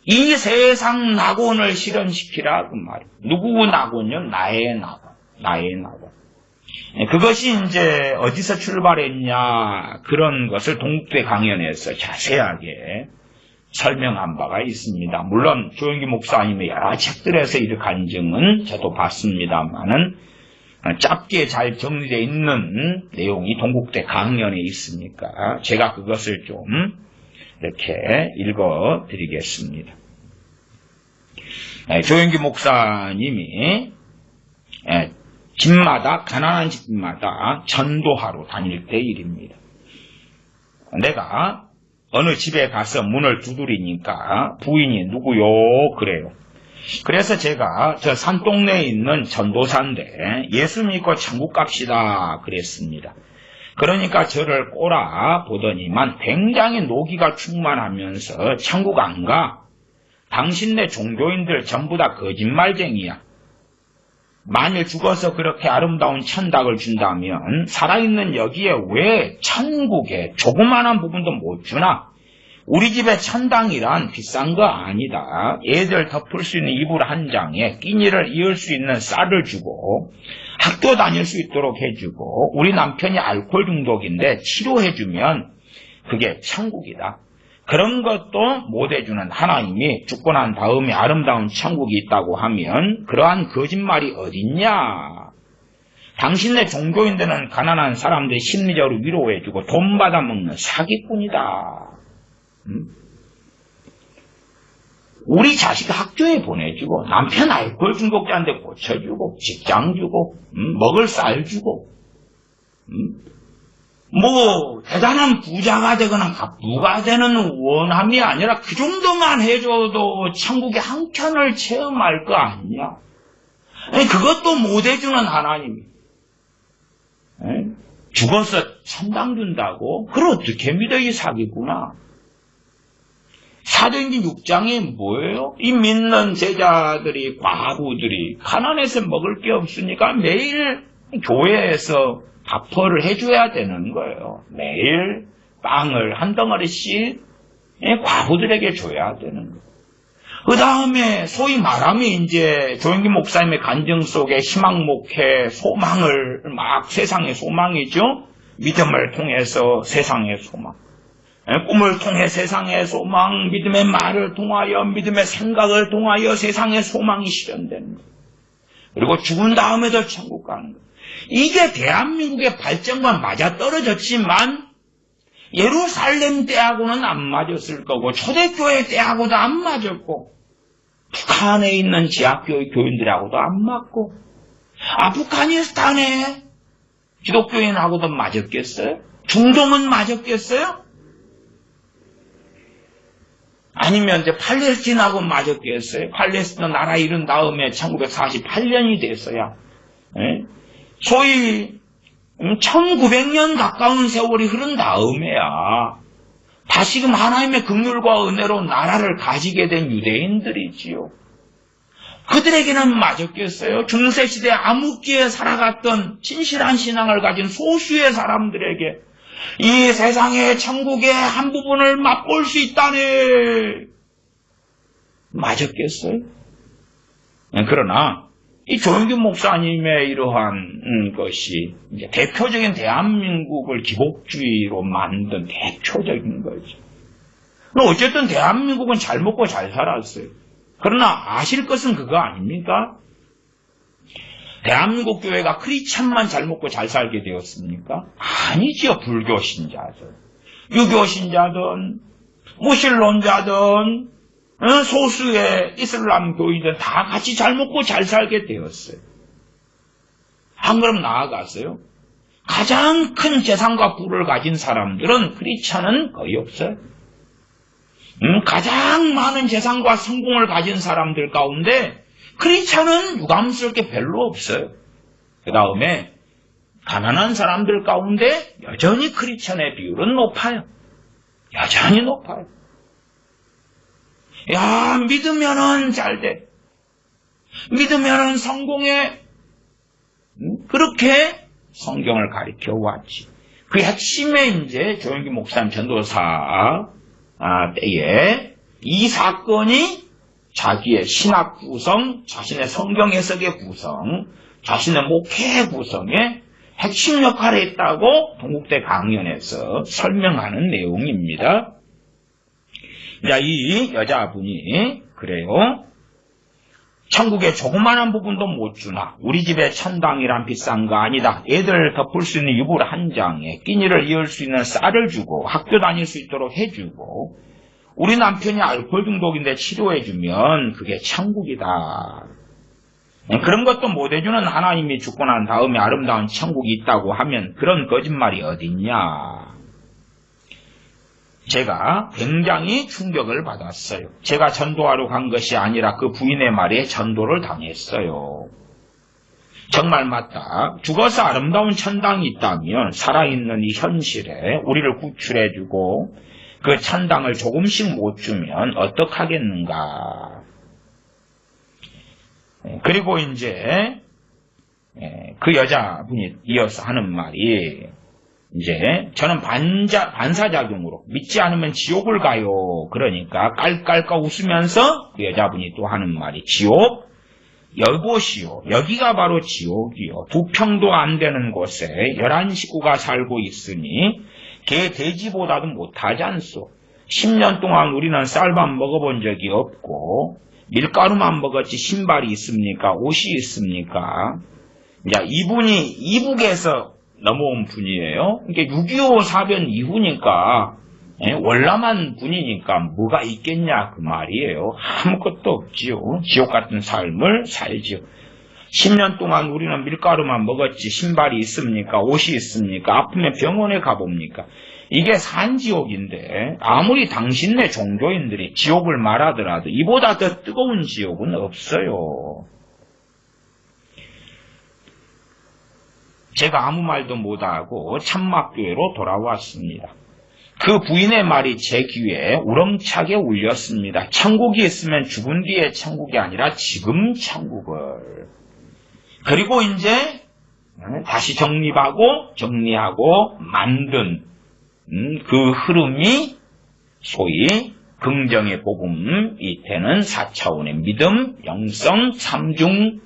Speaker 1: 이 세상 낙원을 실현시키라 그 말이에요. 누구 낙원요? 나의 낙원. 그것이 이제 어디서 출발했냐 그런 것을 동국대 강연에서 자세하게 설명한 바가 있습니다. 물론 조영기 목사님의 여러 책들에서 이 간증은 저도 봤습니다만은 짧게 잘 정리되어 있는 내용이 동국대 강연에 있으니까 제가 그것을 좀 이렇게 읽어 드리겠습니다. 조영기 목사님이 집마다, 가난한 집마다 전도하러 다닐 때 일입니다. 내가 어느 집에 가서 문을 두드리니까 부인이 누구요? 그래요. 그래서 제가 저 산동네에 있는 전도사인데 예수 믿고 천국 갑시다 그랬습니다. 그러니까 저를 꼬라 보더니만 굉장히 노기가 충만하면서 천국 안 가. 당신네 종교인들 전부 다 거짓말쟁이야. 만일 죽어서 그렇게 아름다운 천당을 준다면 살아있는 여기에 왜 천국에 조그마한 부분도 못 주나? 우리 집에 천당이란 비싼 거 아니다. 애들 덮을 수 있는 이불 한 장에 끼니를 이을 수 있는 쌀을 주고 학교 다닐 수 있도록 해주고 우리 남편이 알코올 중독인데 치료해주면 그게 천국이다. 그런 것도 못 해주는 하나님이 죽고 난 다음에 아름다운 천국이 있다고 하면 그러한 거짓말이 어딨냐? 당신네 종교인들은 가난한 사람들 심리적으로 위로해주고 돈 받아먹는 사기꾼이다. 우리 자식 학교에 보내주고 남편 알코올 중독자인데 고쳐주고 직장 주고 먹을 쌀 주고 뭐 대단한 부자가 되거나 부가 되는 원함이 아니라 그 정도만 해줘도 천국의 한 켠을 체험할 거 아니냐. 아니, 그것도 못 해주는 하나님이. 죽어서 천당 준다고? 그걸 어떻게 믿어, 이 사기구나. 사도행전 6장에 뭐예요? 이 믿는 제자들이, 과부들이 가난해서 먹을 게 없으니까 매일 교회에서 밥벌을 해줘야 되는 거예요. 매일 빵을 한 덩어리씩 과부들에게 줘야 되는 거예요. 그 다음에 소위 말하면 이제 조영기 목사님의 간증 속에 희망 목회, 소망을 막 세상의 소망이죠. 믿음을 통해서 세상의 소망. 꿈을 통해 세상의 소망, 믿음의 말을 통하여, 믿음의 생각을 통하여 세상의 소망이 실현되는 거예요. 그리고 죽은 다음에도 천국 가는 거예요. 이게 대한민국의 발전과 맞아 떨어졌지만 예루살렘 때하고는 안 맞았을 거고 초대교회 때하고도 안 맞았고 북한에 있는 지하교회 교인들하고도 안 맞고 아프가니스탄에 기독교인하고도 맞았겠어요? 중동은 맞았겠어요? 아니면 이제 팔레스틴하고 맞았겠어요? 팔레스틴 나라 이룬 다음에 1948년이 됐어야 소위 1900년 가까운 세월이 흐른 다음에야 다시금 하나님의 긍휼과 은혜로 나라를 가지게 된 유대인들이지요. 그들에게는 맞았겠어요? 중세시대 암흑기에 살아갔던 진실한 신앙을 가진 소수의 사람들에게 이 세상의 천국의 한 부분을 맛볼 수 있다네. 맞았겠어요? 그러나 이 조영규 목사님의 이러한 것이 이제 대표적인 대한민국을 기복주의로 만든 대표적인 거죠. 어쨌든 대한민국은 잘 먹고 잘 살았어요. 그러나 아실 것은 그거 아닙니까? 대한민국 교회가 크리스찬만 잘 먹고 잘 살게 되었습니까? 아니지요. 불교 신자들, 유교 신자든, 무신론자든, 소수의 이슬람 교인들 다 같이 잘 먹고 잘 살게 되었어요. 한 걸음 나아갔어요. 가장 큰 재산과 부를 가진 사람들은 크리스찬은 거의 없어요. 가장 많은 재산과 성공을 가진 사람들 가운데 크리스찬은 유감스럽게 별로 없어요. 그 다음에 가난한 사람들 가운데 여전히 크리스찬의 비율은 높아요. 여전히 높아요. 야, 믿으면은 잘 돼. 믿으면은 성공해. 그렇게 성경을 가르쳐 왔지. 그 핵심에 이제 조영기 목사님 전도사 때에 이 사건이 자기의 신학 구성, 자신의 성경 해석의 구성, 자신의 목회 구성에 핵심 역할을 했다고 동국대 강연에서 설명하는 내용입니다. 자, 이 여자분이 그래요. 천국의 조그마한 부분도 못 주나 우리 집에 천당이란 비싼 거 아니다. 애들 덮을 수 있는 이불 한 장에 끼니를 이을 수 있는 쌀을 주고 학교 다닐 수 있도록 해주고 우리 남편이 알코올 중독인데 치료해주면 그게 천국이다. 그런 것도 못 해주는 하나님이 죽고 난 다음에 아름다운 천국이 있다고 하면 그런 거짓말이 어딨냐. 제가 굉장히 충격을 받았어요. 제가 전도하러 간 것이 아니라 그 부인의 말에 전도를 당했어요. 정말 맞다. 죽어서 아름다운 천당이 있다면 살아있는 이 현실에 우리를 구출해주고 그 천당을 조금씩 못 주면 어떡하겠는가. 그리고 이제 그 여자분이 이어서 하는 말이 이제 저는 반사작용으로 믿지 않으면 지옥을 가요. 그러니까 깔깔깔 웃으면서 그 여자분이 또 하는 말이 지옥? 여보시오. 여기가 바로 지옥이요. 2평도 안 되는 곳에 11식구가 살고 있으니 개 돼지보다도 못하지 않소. 10년 동안 우리는 쌀밥 먹어본 적이 없고 밀가루만 먹었지 신발이 있습니까? 옷이 있습니까? 자, 이분이 이북에서 넘어온 분이에요. 그러니까 6.25 사변 이후니까 월남한 분이니까 뭐가 있겠냐 그 말이에요. 아무것도 없지요. 지옥 같은 삶을 살지요. 10년 동안 우리는 밀가루만 먹었지 신발이 있습니까? 옷이 있습니까? 아프면 병원에 가봅니까? 이게 산지옥인데 아무리 당신네 종교인들이 지옥을 말하더라도 이보다 더 뜨거운 지옥은 없어요. 제가 아무 말도 못하고 참막교회로 돌아왔습니다. 그 부인의 말이 제 귀에 우렁차게 울렸습니다. 천국이 있으면 죽은 뒤에 천국이 아니라 지금 천국을. 그리고 이제 다시 정립하고 정리하고 만든 그 흐름이 소위 긍정의 복음이 되는 4차원의 믿음, 영성, 삼중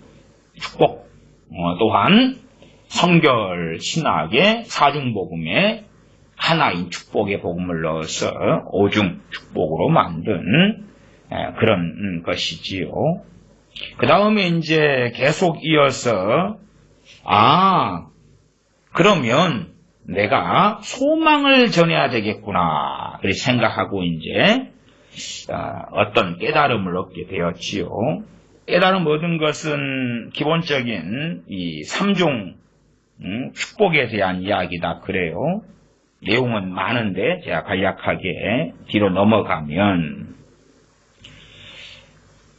Speaker 1: 축복, 또한 성결 신학의 사중복음에 하나인 축복의 복음을 넣어서 오중 축복으로 만든 그런 것이지요. 그 다음에 이제 계속 이어서 그러면 내가 소망을 전해야 되겠구나 그렇게 생각하고 이제 어떤 깨달음을 얻게 되었지요. 깨달음 얻은 것은 기본적인 이 삼중 축복에 대한 이야기다 그래요. 내용은 많은데 제가 간략하게 뒤로 넘어가면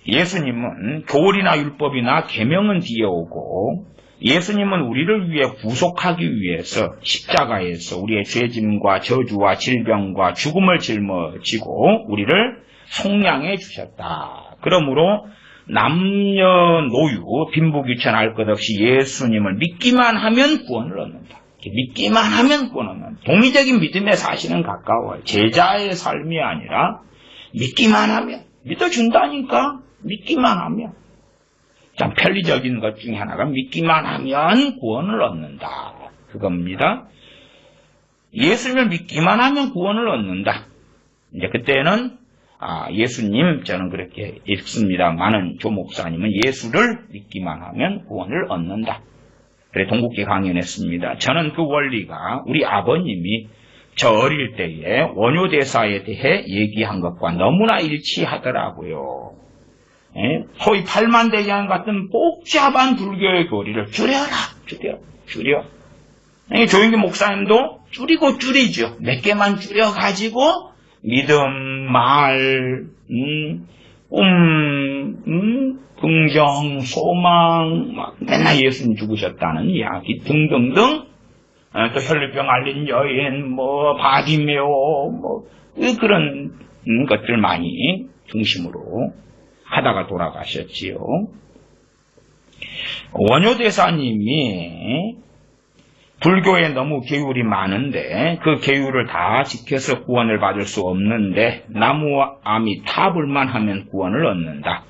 Speaker 1: 예수님은 교리나 율법이나 계명은 뒤에 오고 예수님은 우리를 위해 구속하기 위해서 십자가에서 우리의 죄짐과 저주와 질병과 죽음을 짊어지고 우리를 속량해 주셨다. 그러므로 남녀노유 빈부귀천할 것 없이 예수님을 믿기만 하면 구원을 얻는다. 믿기만 하면 구원을 얻는다. 동의적인 믿음의 사실은 가까워요. 제자의 삶이 아니라 믿기만 하면 믿어준다니까. 믿기만 하면. 참 편리적인 것 중에 하나가 믿기만 하면 구원을 얻는다. 그겁니다. 예수님을 믿기만 하면 구원을 얻는다. 이제 그때는 예수님 저는 그렇게 읽습니다. 많은 조목사님은 예수를 믿기만 하면 구원을 얻는다. 그래 동국계 강연했습니다. 저는 그 원리가 우리 아버님이 저 어릴 때에 원효대사에 대해 얘기한 것과 너무나 일치하더라고요. 소위 팔만대장 같은 복잡한 불교의 교리를 줄여. 조영기 목사님도 줄이고 줄이죠. 몇 개만 줄여가지고 믿음, 말, 긍정, 소망, 맨날 예수님 죽으셨다는 이야기 등등등, 또 혈류병 앓린 여인, 바디메오, 그런 것들 많이 중심으로 하다가 돌아가셨지요. 원효대사님이 불교에 너무 계율이 많은데 그 계율을 다 지켜서 구원을 받을 수 없는데 나무아미타불만 하면 구원을 얻는다.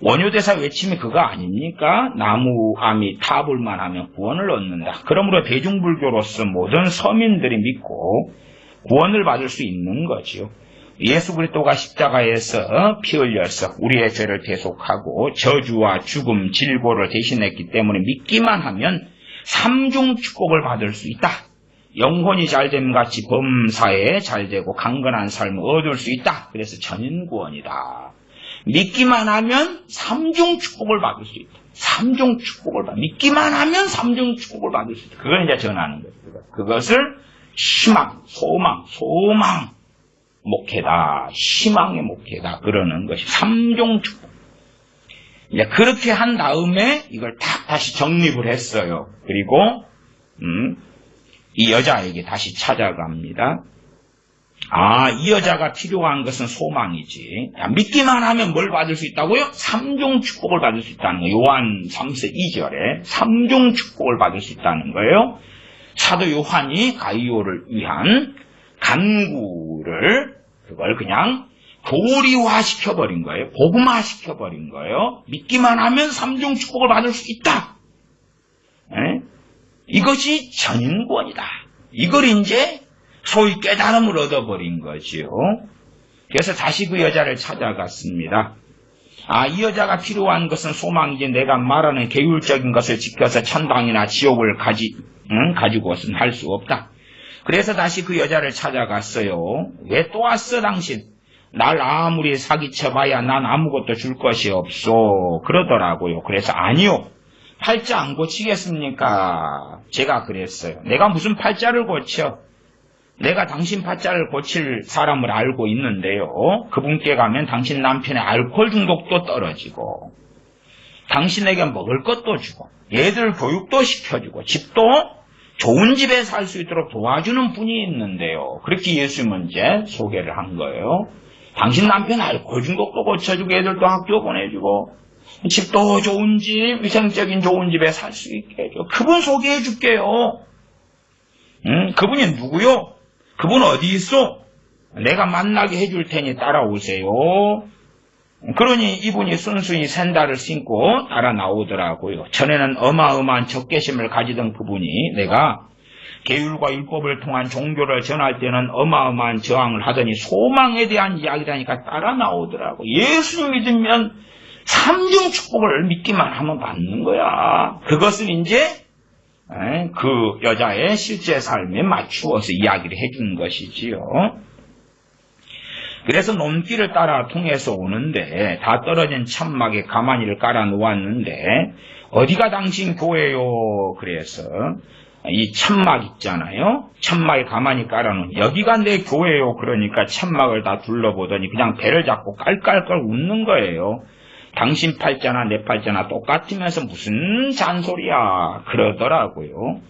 Speaker 1: 원효대사 외침이 그거 아닙니까? 나무아미타불만 하면 구원을 얻는다. 그러므로 대중불교로서 모든 서민들이 믿고 구원을 받을 수 있는 거지요. 예수 그리스도가 십자가에서 피 흘려서 우리의 죄를 대속하고 저주와 죽음, 질고를 대신했기 때문에 믿기만 하면 삼중 축복을 받을 수 있다. 영혼이 잘됨 같이 범사에 잘되고 강건한 삶을 얻을 수 있다. 그래서 전인구원이다. 믿기만 하면 삼중 축복을 받을 수 있다. 삼중 축복을 받을 믿기만 하면 삼중 축복을 받을 수 있다. 그걸 이제 전하는 거죠. 그것을 희망, 소망 목회다. 희망의 목회다. 그러는 것이 삼중 축복. 이제 그렇게 한 다음에 이걸 다시 정립을 했어요. 그리고 이 여자에게 다시 찾아갑니다. 이 여자가 필요한 것은 소망이지. 믿기만 하면 뭘 받을 수 있다고요? 삼중 축복을 받을 수 있다는 거예요. 요한 3서 2절에 삼중 축복을 받을 수 있다는 거예요. 사도 요한이 가이오를 위한 간구를 그걸 그냥 교리화시켜버린 거예요. 복음화시켜버린 거예요. 믿기만 하면 삼중 축복을 받을 수 있다. 이것이 전인구원이다. 이걸 이제 소위 깨달음을 얻어버린 거지요. 그래서 다시 그 여자를 찾아갔습니다. 이 여자가 필요한 것은 소망이지 내가 말하는 계율적인 것을 지켜서 천당이나 지옥을 가지고는 할 수 없다. 그래서 다시 그 여자를 찾아갔어요. 왜 또 왔어 당신? 날 아무리 사기쳐봐야 난 아무것도 줄 것이 없소. 그러더라고요. 그래서 아니요. 팔자 안 고치겠습니까? 제가 그랬어요. 내가 무슨 팔자를 고쳐? 내가 당신 팔자를 고칠 사람을 알고 있는데요. 그분께 가면 당신 남편의 알코올 중독도 떨어지고 당신에게 먹을 것도 주고 애들 교육도 시켜주고 집도 좋은 집에 살 수 있도록 도와주는 분이 있는데요. 그렇게 예수님은 이제 소개를 한 거예요. 당신 남편 알코올 중독도 고쳐주고 애들도 학교 보내주고 집도 좋은 집, 위생적인 좋은 집에 살 수 있게 해줘. 그분 소개해 줄게요. 그분이 누구요? 그분 어디 있어? 내가 만나게 해줄 테니 따라오세요. 그러니 이분이 순순히 샌달을 신고 따라 나오더라고요. 전에는 어마어마한 적개심을 가지던 그분이 내가 계율과 율법을 통한 종교를 전할 때는 어마어마한 저항을 하더니 소망에 대한 이야기라니까 따라 나오더라고. 예수님 믿으면 삼중 축복을 믿기만 하면 받는 거야. 그것을 이제 그 여자의 실제 삶에 맞추어서 이야기를 해주는 것이지요. 그래서 논길을 따라 통해서 오는데 다 떨어진 천막에 가마니를 깔아 놓았는데 어디가 당신 교회요? 그래서 이 천막 있잖아요. 천막에 가마니 깔아놓은 여기가 내 교회요. 그러니까 천막을 다 둘러보더니 그냥 배를 잡고 깔깔깔 웃는 거예요. 당신 팔자나 내 팔자나 똑같으면서 무슨 잔소리야 그러더라고요.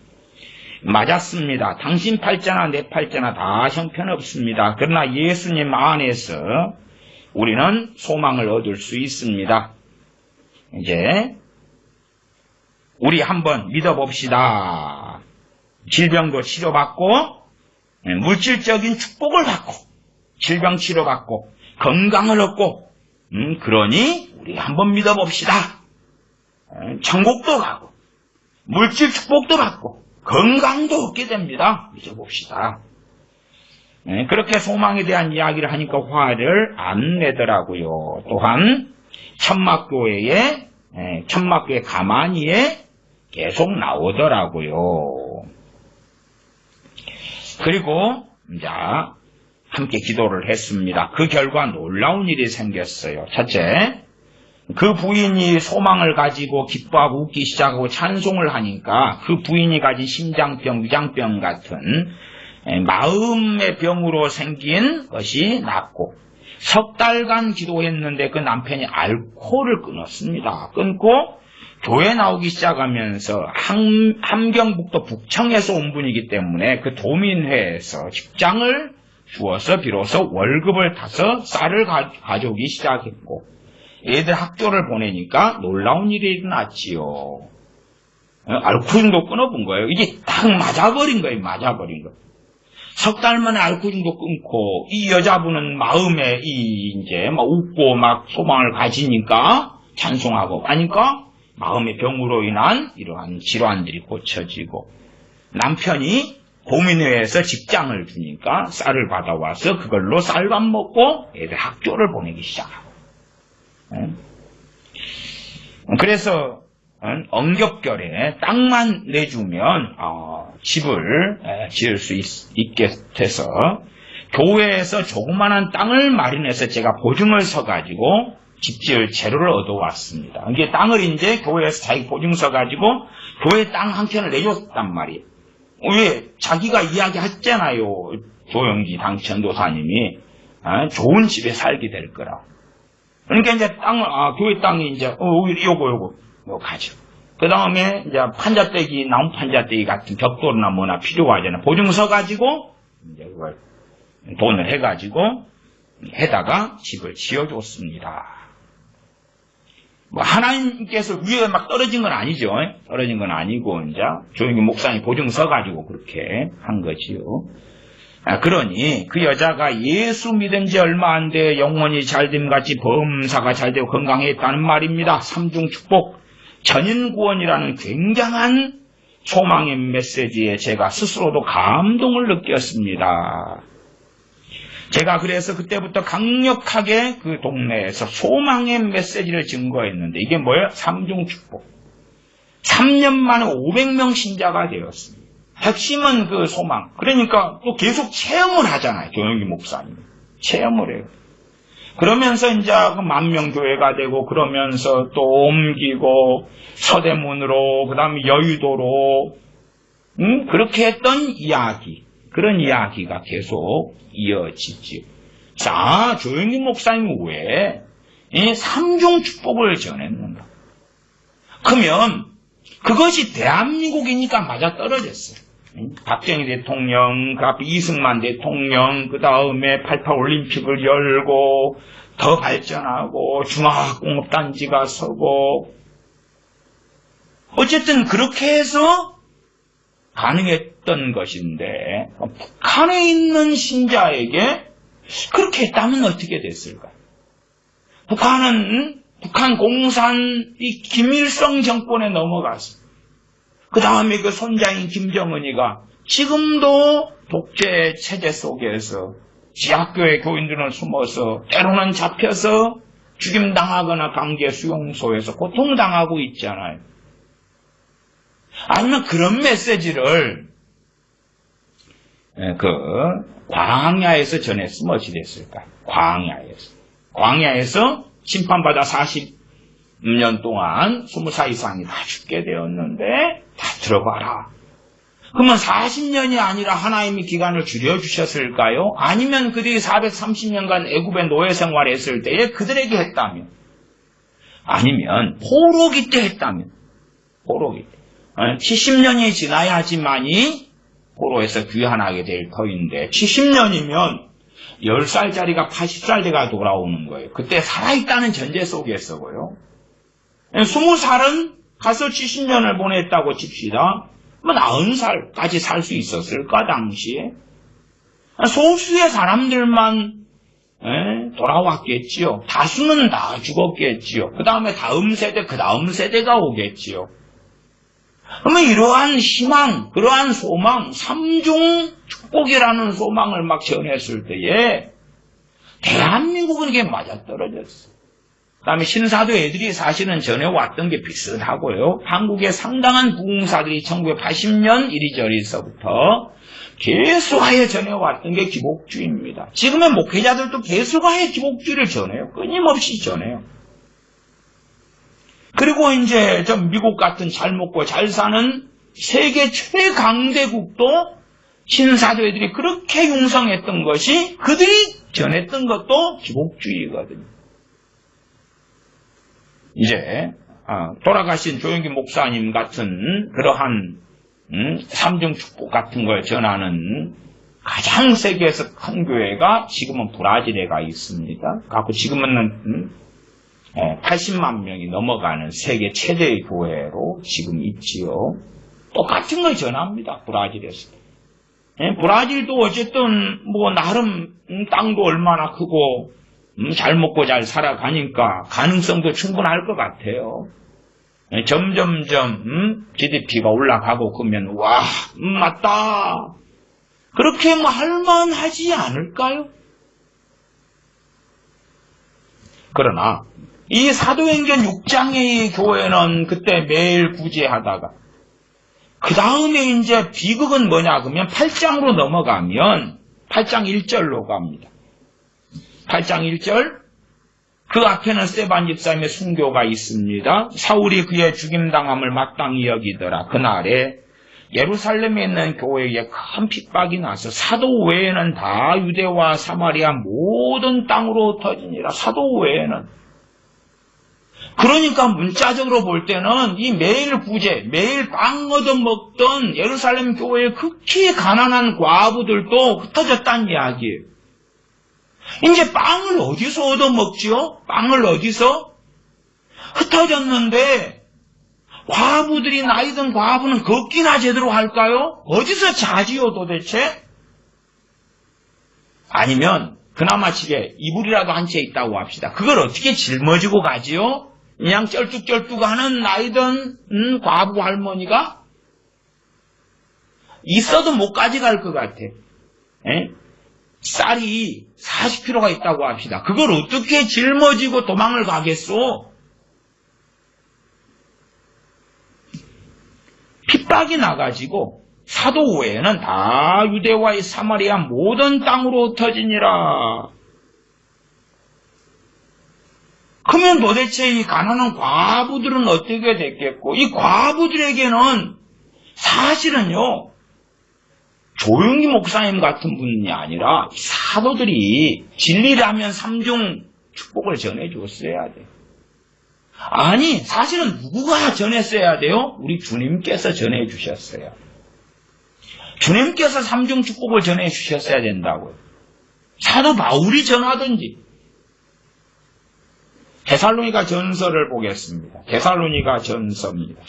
Speaker 1: 맞았습니다. 당신 팔자나 내 팔자나 다 형편없습니다. 그러나 예수님 안에서 우리는 소망을 얻을 수 있습니다. 이제 우리 한번 믿어봅시다. 질병도 치료받고 물질적인 축복을 받고 질병 치료받고 건강을 얻고 그러니 우리 한번 믿어봅시다. 천국도 가고 물질 축복도 받고 건강도 얻게 됩니다. 믿어봅시다. 그렇게 소망에 대한 이야기를 하니까 화를 안 내더라고요. 또한 천막교회 가마니에 계속 나오더라고요. 그리고 이제 함께 기도를 했습니다. 그 결과 놀라운 일이 생겼어요. 첫째, 그 부인이 소망을 가지고 기뻐하고 웃기 시작하고 찬송을 하니까 그 부인이 가진 심장병, 위장병 같은 마음의 병으로 생긴 것이 낫고 석 달간 기도했는데 그 남편이 알코올을 끊었습니다. 끊고 교회 나오기 시작하면서 함경북도 북청에서 온 분이기 때문에 그 도민회에서 직장을 주어서 비로소 월급을 타서 쌀을 가져오기 시작했고 애들 학교를 보내니까 놀라운 일이 일어났지요. 알코올도 끊어본 거예요. 이게 딱 맞아버린 거예요. 맞아버린 거. 석 달 만에 알코올도 끊고 이 여자분은 마음에 이제 막 웃고 막 소망을 가지니까 찬송하고 하니까 마음의 병으로 인한 이러한 질환들이 고쳐지고 남편이 고민회에서 직장을 주니까 쌀을 받아와서 그걸로 쌀밥 먹고 애들 학교를 보내기 시작하고 그래서 엉겹결에 땅만 내주면 집을 지을 수 있게 돼서 교회에서 조그마한 땅을 마련해서 제가 보증을 서가지고 집 지을 재료를 얻어왔습니다. 이게 땅을 이제 교회에서 자기 보증 서가지고 교회 땅 한 켠을 내줬단 말이에요. 왜? 자기가 이야기했잖아요. 조영기 당전도사님이 좋은 집에 살게 될 거라고. 그러니까 이제 교회 땅이 이제 요거 가죠. 그 다음에 이제 판자떼기, 나무 판자떼기 같은 벽돌이나 뭐나 필요하잖아요. 보증서 가지고 이제 그걸 돈을 해가지고 해다가 집을 지어줬습니다. 뭐 하나님께서 위에 막 떨어진 건 아니죠. 떨어진 건 아니고 이제 조용히 목사님 보증서 가지고 그렇게 한 거지요. 그러니 그 여자가 예수 믿은 지 얼마 안 돼 영혼이 잘됨같이 범사가 잘되고 건강했다는 말입니다. 삼중 축복, 전인 구원이라는 굉장한 소망의 메시지에 제가 스스로도 감동을 느꼈습니다. 제가 그래서 그때부터 강력하게 그 동네에서 소망의 메시지를 증거했는데 이게 뭐예요? 삼중 축복. 3년 만에 500명 신자가 되었습니다. 핵심은 그 소망. 그러니까 또 계속 체험을 하잖아요. 조영기 목사님. 체험을 해요. 그러면서 이제 그 만명교회가 되고 그러면서 또 옮기고 서대문으로 그 다음에 여의도로 그렇게 했던 이야기. 그런 이야기가 계속 이어지지요. 자, 조영기 목사님이 왜 이 삼중 축복을 전했는가? 그러면 그것이 대한민국이니까 맞아떨어졌어요. 박정희 대통령, 그 앞에 이승만 대통령, 그 다음에 88 올림픽을 열고 더 발전하고 중화학공업단지가 서고 어쨌든 그렇게 해서 가능했던 것인데 북한에 있는 신자에게 그렇게 했다면 어떻게 됐을까? 북한은 북한 공산 이 김일성 정권에 넘어가서 그 다음에 그 손자인 김정은이가 지금도 독재 체제 속에서 지학교의 교인들은 숨어서 때로는 잡혀서 죽임당하거나 강제 수용소에서 고통당하고 있잖아요. 아니면 그런 메시지를 그 광야에서 전했으면 어찌 됐을까? 광야에서 심판받아 40년 동안 20살 이상이 다 죽게 되었는데 다 들어가라. 그러면 40년이 아니라 하나님이 기간을 줄여주셨을까요? 아니면 그들이 430년간 애굽의 노예 생활했을 때에 그들에게 했다면? 아니면 포로기 때 했다면? 포로기 때. 70년이 지나야지만이 포로에서 귀환하게 될 터인데 70년이면 10살짜리가 80살 돼가 돌아오는 거예요. 그때 살아있다는 전제 속에서고요. 20살은 가서 70년을 보냈다고 칩시다. 40살까지 살 수 있었을까 당시에? 소수의 사람들만 돌아왔겠지요. 다수는 다 죽었겠지요. 그 다음에 다음 세대, 그 다음 세대가 오겠지요. 그러면 이러한 희망, 그러한 소망, 삼중 축복이라는 소망을 막 전했을 때에 대한민국은 이게 맞아떨어졌어요. 그 다음에 신사도 애들이 사실은 전해왔던 게 비슷하고요. 한국의 상당한 부흥사들이 1980년 이리저리서부터 계속하여 전해왔던 게 기복주의입니다. 지금의 목회자들도 계속하여 기복주의를 전해요. 끊임없이 전해요. 그리고 이제 좀 미국 같은 잘 먹고 잘 사는 세계 최강대국도 신사도애들이 그렇게 융성했던 것이 그들이 전했던 것도 기복주의거든요. 이제 돌아가신 조영기 목사님 같은 그러한 삼중 축복 같은 걸 전하는 가장 세계에서 큰 교회가 지금은 브라질에 가 있습니다. 그래서 지금은 80만 명이 넘어가는 세계 최대의 교회로 지금 있지요. 똑같은 걸 전합니다. 브라질에서. 브라질도 어쨌든 나름 땅도 얼마나 크고 잘 먹고 잘 살아가니까 가능성도 충분할 것 같아요. 점점점 GDP가 올라가고 그러면 와 맞다. 그렇게 할만하지 않을까요? 그러나 이 사도행전 6장의 교회는 그때 매일 구제하다가 그 다음에 이제 비극은 뭐냐 그러면 8장으로 넘어가면 8장 1절로 갑니다. 8장 1절 그 앞에는 스데반 집사님의 순교가 있습니다. 사울이 그의 죽임당함을 마땅히 여기더라. 그날에 예루살렘에 있는 교회에 큰 핍박이 나서 사도 외에는 다 유대와 사마리아 모든 땅으로 터지니라. 사도 외에는. 그러니까 문자적으로 볼 때는 이 매일 구제, 매일 빵 얻어먹던 예루살렘 교회의 극히 가난한 과부들도 흩어졌다는 이야기예요. 이제 빵을 어디서 얻어먹지요? 빵을 어디서? 흩어졌는데 과부들이 나이 든 과부는 걷기나 제대로 할까요? 어디서 자지요 도대체? 아니면 그나마 집에 이불이라도 한 채 있다고 합시다. 그걸 어떻게 짊어지고 가지요? 그냥 쩔뚝쩔뚝하는 나이 든 과부 할머니가 있어도 못 가져갈 것 같아. 쌀이 40kg가 있다고 합시다. 그걸 어떻게 짊어지고 도망을 가겠소? 핍박이 나가지고 사도 외에는 다 유대와 사마리아 모든 땅으로 흩어지니라. 그러면 도대체 이 가난한 과부들은 어떻게 됐겠고, 이 과부들에게는 사실은요, 조용기 목사님 같은 분이 아니라 사도들이 진리라면 삼중 축복을 전해줬어야 돼요. 아니, 사실은 누구가 전했어야 돼요? 우리 주님께서 전해주셨어요. 주님께서 삼중 축복을 전해주셨어야 된다고요. 사도 바울이 전하든지. 데살로니가 전서를 보겠습니다. 데살로니가 전서입니다.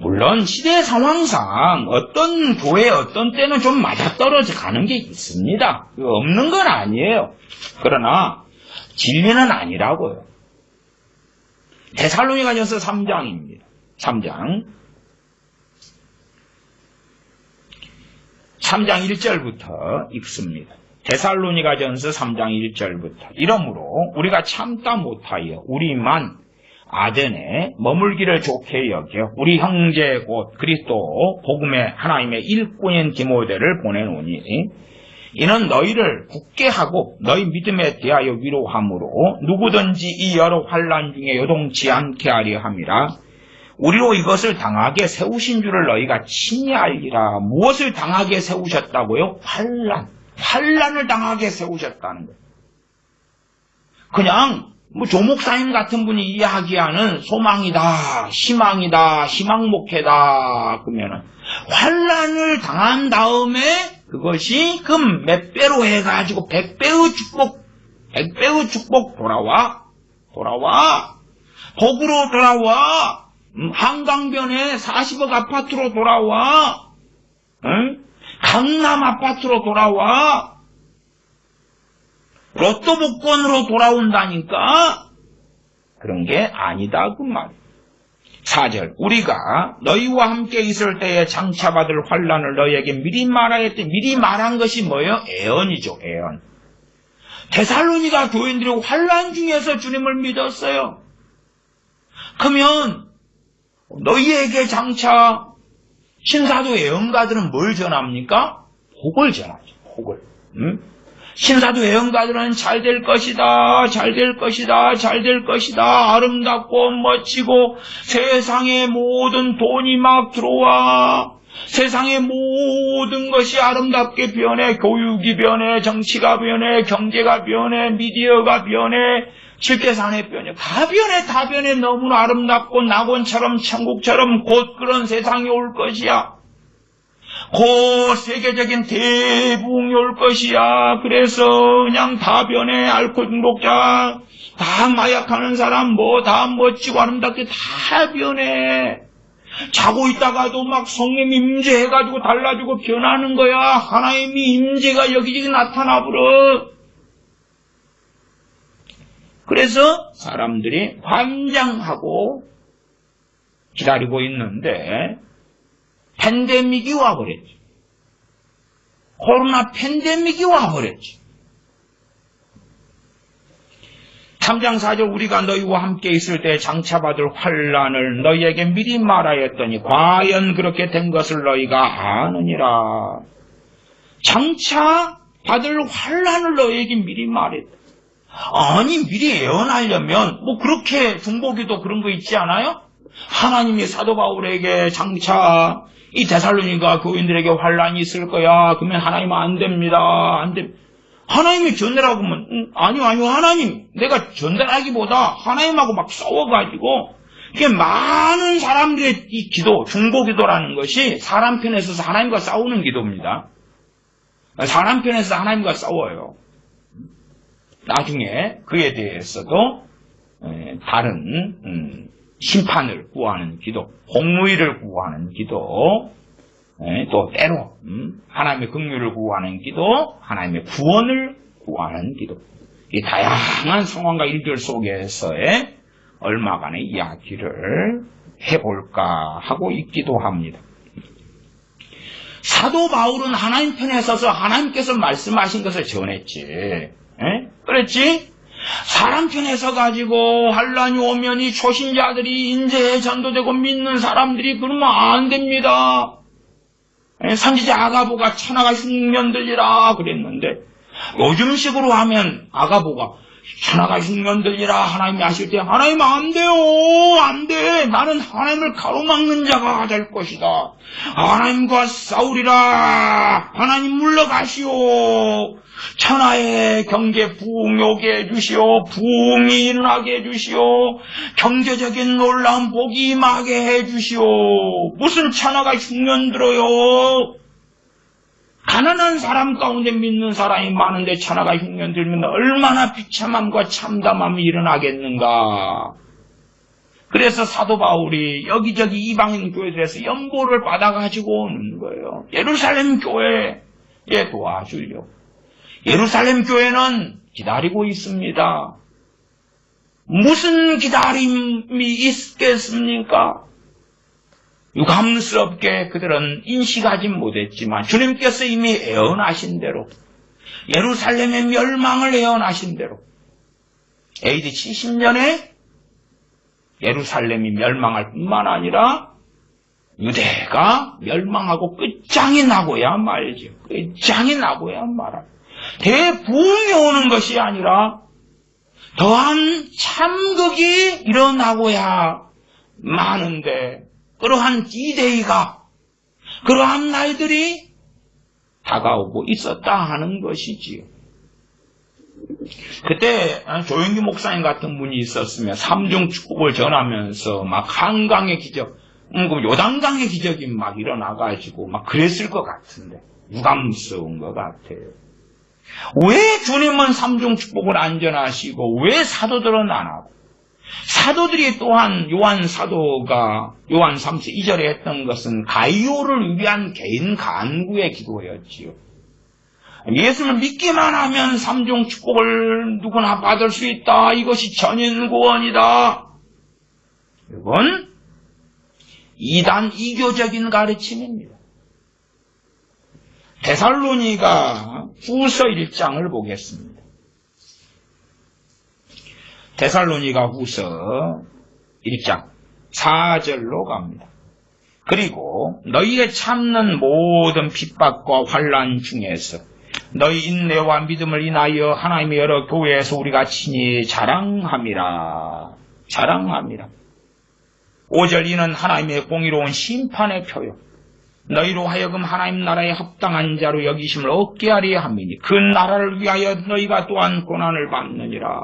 Speaker 1: 물론 시대 상황상 어떤 교회 어떤 때는 좀 맞아떨어져 가는 게 있습니다. 없는 건 아니에요. 그러나 진리는 아니라고요. 데살로니가전서 3장입니다. 3장 1절부터 읽습니다. 데살로니가전서 3장 1절부터 이러므로 우리가 참다 못하여 우리만 아덴에 머물기를 좋게 여겨 우리 형제 곧 그리스도 복음의 하나님의 일꾼인 디모데를 보내노니 이는 너희를 굳게 하고 너희 믿음에 대하여 위로함으로 누구든지 이 여러 환난 중에 요동치 않게 하려 함이라. 우리로 이것을 당하게 세우신 줄을 너희가 친히 알리라. 무엇을 당하게 세우셨다고요? 환난을 당하게 세우셨다는 거예요. 그냥 조목사님 같은 분이 이야기하는 소망이다, 희망이다, 희망목회다 그러면은 환난을 당한 다음에 그것이 금 몇 배로 해가지고 100배의 축복 돌아와 복으로 돌아와 한강변에 40억 아파트로 돌아와 강남 아파트로 돌아와 로또 복권으로 돌아온다니까 그런 게 아니다 그 말이에요. 4절 우리가 너희와 함께 있을 때에 장차받을 환난을 너희에게 미리 말하였더니 미리 말한 것이 뭐예요? 애언이죠. 애언. 데살로니가 교인들이 환난 중에서 주님을 믿었어요. 그러면 너희에게 장차 신사도 예언가들은 뭘 전합니까? 복을 전하죠. 복을. 신사도 예언가들은 잘 될 것이다, 잘 될 것이다, 잘 될 것이다, 아름답고 멋지고 세상의 모든 돈이 막 들어와 세상의 모든 것이 아름답게 변해 교육이 변해 정치가 변해 경제가 변해 미디어가 변해 실대산의 변해 다 변해 너무나 아름답고 낙원처럼 천국처럼 곧 그런 세상이 올 것이야. 곧 세계적인 대부흥이 올 것이야. 그래서 그냥 다 변해. 알코올 중독자, 다 마약하는 사람, 다 멋지고 아름답게 다 변해. 자고 있다가도 막 성령 임재해가지고 달라지고 변하는 거야. 하나님이 임재가 여기저기 나타나버려. 그래서 사람들이 환장하고 기다리고 있는데 팬데믹이 와버렸지. 코로나 팬데믹이 와버렸지. 3장 4절 우리가 너희와 함께 있을 때 장차받을 환난을 너희에게 미리 말하였더니 과연 그렇게 된 것을 너희가 아느니라. 장차 받을 환난을 너희에게 미리 말했다. 아니 미리 예언하려면 그렇게 중보기도 그런 거 있지 않아요? 하나님이 사도 바울에게 장차 이 데살로니가 교인들에게 환난이 있을 거야. 그러면 하나님은 안 됩니다. 안 됩니다. 하나님이 전달하고 하면 아니요 하나님 내가 전달하기보다 하나님하고 막 싸워가지고 이게 많은 사람들의 이 기도 중보기도라는 것이 사람 편에 서서 하나님과 싸우는 기도입니다. 사람 편에 서서 하나님과 싸워요. 나중에 그에 대해서도 다른 심판을 구하는 기도, 공의를 구하는 기도, 또 때로 하나님의 긍휼을 구하는 기도, 하나님의 구원을 구하는 기도. 이 다양한 상황과 일들 속에서의 얼마간의 이야기를 해볼까 하고 있기도 합니다. 사도 바울은 하나님 편에 서서 하나님께서 말씀하신 것을 전했지. 그랬지? 사람 편에 서가지고 환난이 오면 이 초신자들이 인재에 전도되고 믿는 사람들이 그러면 안 됩니다. 선지자 아가보가 천하가 흉년 들리라 그랬는데 요즘식으로 하면 아가보가 천하가 흉년들리라 하나님이 하실 때 하나님 안 돼요. 안 돼. 나는 하나님을 가로막는 자가 될 것이다. 하나님과 싸우리라. 하나님 물러가시오. 천하의 경제 부흥이 오게 해주시오. 부흥이 일어나게 해주시오. 경제적인 놀라운 복이 임하게 해주시오. 무슨 천하가 흉년 들어요. 가난한 사람 가운데 믿는 사람이 많은데 천하가 흉년 들면 얼마나 비참함과 참담함이 일어나겠는가. 그래서 사도 바울이 여기저기 이방인 교회들에서 연보를 받아가지고 오는 거예요. 예루살렘 교회에 도와주려고. 예루살렘 교회는 기다리고 있습니다. 무슨 기다림이 있겠습니까? 유감스럽게 그들은 인식하지 못했지만 주님께서 이미 예언하신 대로 예루살렘의 멸망을 예언하신 대로 AD 70년에 예루살렘이 멸망할 뿐만 아니라 유대가 멸망하고 끝장이 나고야 말이죠. 끝장이 나고야 말아요. 대부흥이 오는 것이 아니라 더한 참극이 일어나고야 마는데 그러한 D-Day가 그러한 날들이 다가오고 있었다 하는 것이지요. 그때 조영기 목사님 같은 분이 있었으면 삼중 축복을 전하면서 막 한강의 기적, 요단강의 기적이 막 일어나가지고 막 그랬을 것 같은데 유감스러운 것 같아요. 왜 주님은 삼중 축복을 안 전하시고 왜 사도들은 안 하고 사도들이 또한 요한 사도가 요한 3서 2절에 했던 것은 가이오를 위한 개인 간구의 기도였지요. 예수를 믿기만 하면 삼중 축복을 누구나 받을 수 있다. 이것이 전인구원이다. 이건 이단 이교적인 가르침입니다. 데살로니가 후서 1장을 보겠습니다. 데살로니가 후서 1장 4절로 갑니다. 그리고 너희의 참는 모든 핍박과 환난 중에서 너희 인내와 믿음을 인하여 하나님의 여러 교회에서 우리가 친히 자랑함이라. 자랑함이라. 5절 이는 하나님의 공의로운 심판의 표요 너희로 하여금 하나님 나라에 합당한 자로 여기심을 얻게 하려 함이니 그 나라를 위하여 너희가 또한 고난을 받느니라.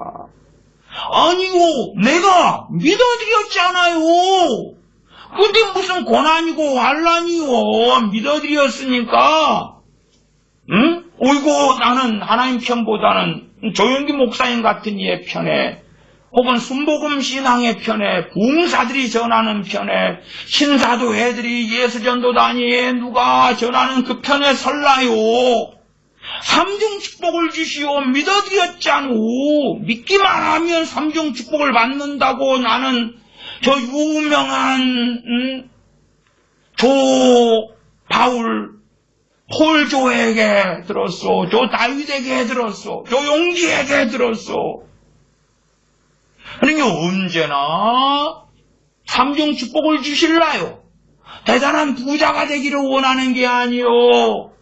Speaker 1: 아니요, 내가 믿어드렸잖아요. 근데 무슨 고난이고 환난이요. 믿어드렸으니까 어이고 나는 하나님 편보다는 조영기 목사님 같은 이의 편에 혹은 순복음 신앙의 편에 부흥사들이 전하는 편에 신사도회들이 예수전도단위에 누가 전하는 그 편에 설라요. 삼중 축복을 주시오. 믿어드렸잖아. 믿기만 하면 삼중 축복을 받는다고 나는 저 유명한 조 바울 폴조에게 들었소. 조 다윗에게 들었소. 조 용기에게 들었소. 그러니까 언제나 삼중 축복을 주실라요. 대단한 부자가 되기를 원하는 게 아니요.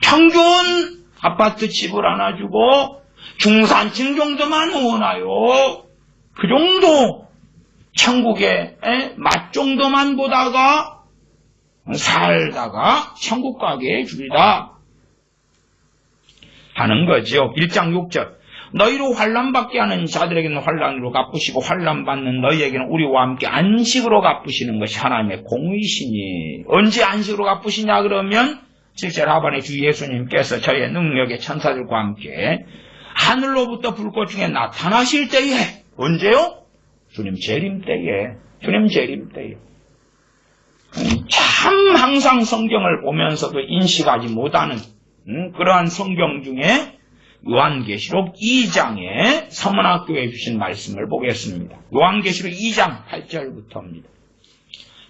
Speaker 1: 평균 아파트 집을 하나 주고 중산층 정도만 원하요. 그 정도 천국의 맛 정도만 보다가 살다가 천국 가게 해주리다 하는 거죠. 1장 6절 너희로 환난받게 하는 자들에게는 환난으로 갚으시고 환난받는 너희에게는 우리와 함께 안식으로 갚으시는 것이 하나님의 공의시니 언제 안식으로 갚으시냐 그러면 7절 하반에 주 예수님께서 저의 능력의 천사들과 함께 하늘로부터 불꽃 중에 나타나실 때에 언제요? 주님 재림 때에 주님 재림 때에 참 항상 성경을 보면서도 인식하지 못하는 그러한 성경 중에 요한계시록 2장에 서문학교에 주신 말씀을 보겠습니다. 요한계시록 2장 8절부터입니다.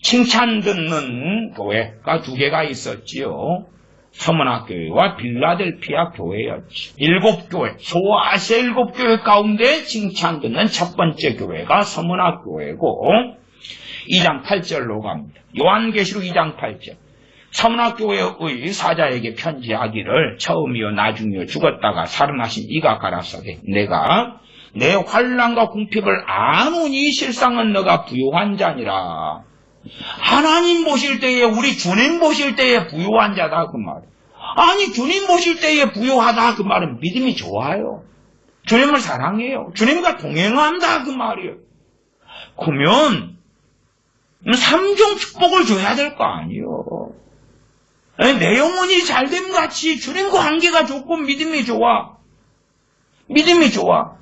Speaker 1: 칭찬 듣는 교회가 두 개가 있었지요. 서문학교회와 빌라델피아 교회였죠. 7교회, 소아시아 7교회 가운데 칭찬 듣는 첫 번째 교회가 서문학교회고 2장 8절로 갑니다. 요한계시록 2장 8절 서문학교회의 사자에게 편지하기를 처음이요 나중이요 죽었다가 살아나신 이가 가라사대 내가 내 환난과 궁핍을 아노니 실상은 너가 부유한 자니라. 하나님 보실 때에, 우리 주님 보실 때에 부유한 자다 그 말. 아니 주님 보실 때에 부유하다 그 말은 믿음이 좋아요. 주님을 사랑해요. 주님과 동행한다 그 말이에요. 그러면 삼중 축복을 줘야 될 거 아니에요. 내 영혼이 잘됨 같이 주님과 관계가 좋고 믿음이 좋아. 믿음이 좋아.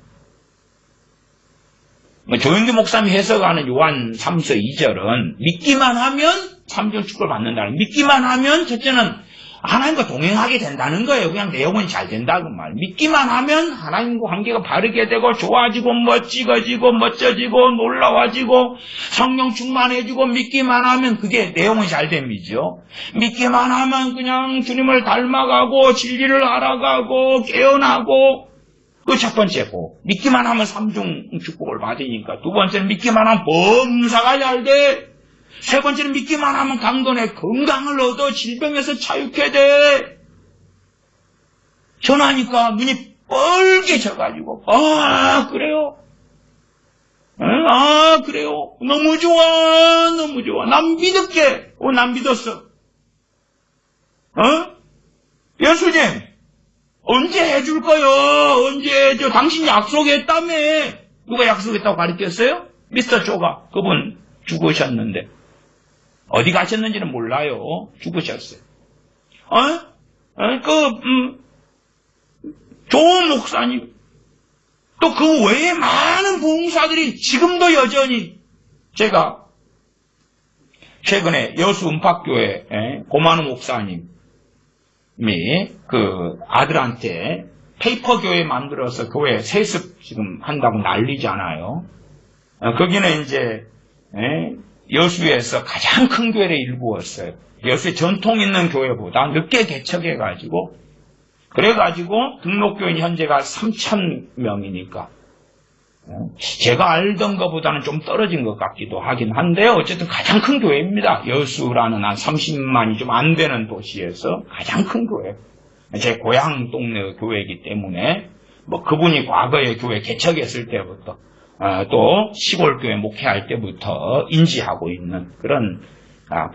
Speaker 1: 조영기 목사님이 해석하는 요한 3서 2절은 믿기만 하면 삼중 축복을 받는다는, 믿기만 하면 첫째는 하나님과 동행하게 된다는 거예요. 그냥 내 영혼이 잘 된다고 말. 믿기만 하면 하나님과 관계가 바르게 되고 좋아지고 멋지어지고 멋져지고 놀라워지고 성령 충만해지고, 믿기만 하면 그게 내 영혼이 잘 됨이죠. 믿기만 하면 그냥 주님을 닮아가고 진리를 알아가고 깨어나고, 그 첫 번째고, 믿기만 하면 삼중 축복을 받으니까. 두 번째는 믿기만 하면 범사가 잘 돼. 세 번째는 믿기만 하면 강건해 건강을 얻어 질병에서 자유케 돼. 전하니까 눈이 뻘개져가지고, 아 그래요? 아 그래요? 너무 좋아, 너무 좋아. 난 믿을게. 난 믿었어. 예수님 언제 해줄 거요? 언제 해줘? 당신이 약속했다며. 누가 약속했다고 가르쳤어요? 미스터 조가. 그분 죽으셨는데 어디 가셨는지는 몰라요. 죽으셨어요. 좋은 목사님, 또 그 외에 많은 부흥사들이 지금도 여전히, 제가 최근에 여수 은팍교회 고만우 목사님이 그 아들한테 페이퍼 교회 만들어서 교회 세습 지금 한다고 난리잖아요. 거기는 이제 여수에서 가장 큰 교회를 일구었어요. 여수에 전통 있는 교회보다 늦게 개척해가지고, 그래가지고 등록교인 현재가 3,000명이니까 제가 알던 것보다는 좀 떨어진 것 같기도 하긴 한데요. 어쨌든 가장 큰 교회입니다. 여수라는 한 30만이 좀 안 되는 도시에서 가장 큰 교회. 제 고향 동네 교회이기 때문에 그분이 과거에 교회 개척했을 때부터 또 시골교회 목회할 때부터 인지하고 있는 그런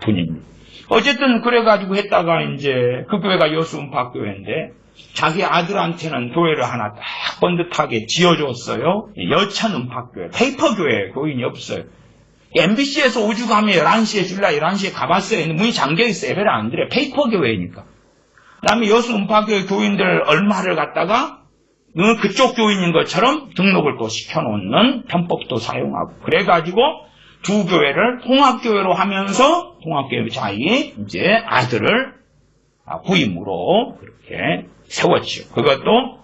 Speaker 1: 분입니다. 어쨌든 그래가지고 했다가 이제 그 교회가 여수 은팍교회인데 자기 아들한테는 교회를 하나 딱 번듯하게 지어줬어요. 여천 은팍교회. 페이퍼교회 교인이 없어요. MBC에서 오죽하면 11시에 주일날 11시에 가봤어요. 문이 잠겨있어요. 예배를 안 드려요. 페이퍼교회니까. 그 다음에 여수 은팍교회 교인들 얼마를 갖다가 그쪽 교인인 것처럼 등록을 또 시켜놓는 편법도 사용하고, 그래가지고 두 교회를 통합교회로 하면서 통합교회 자기 이제 아들을 부임으로 그렇게 세웠죠. 그것도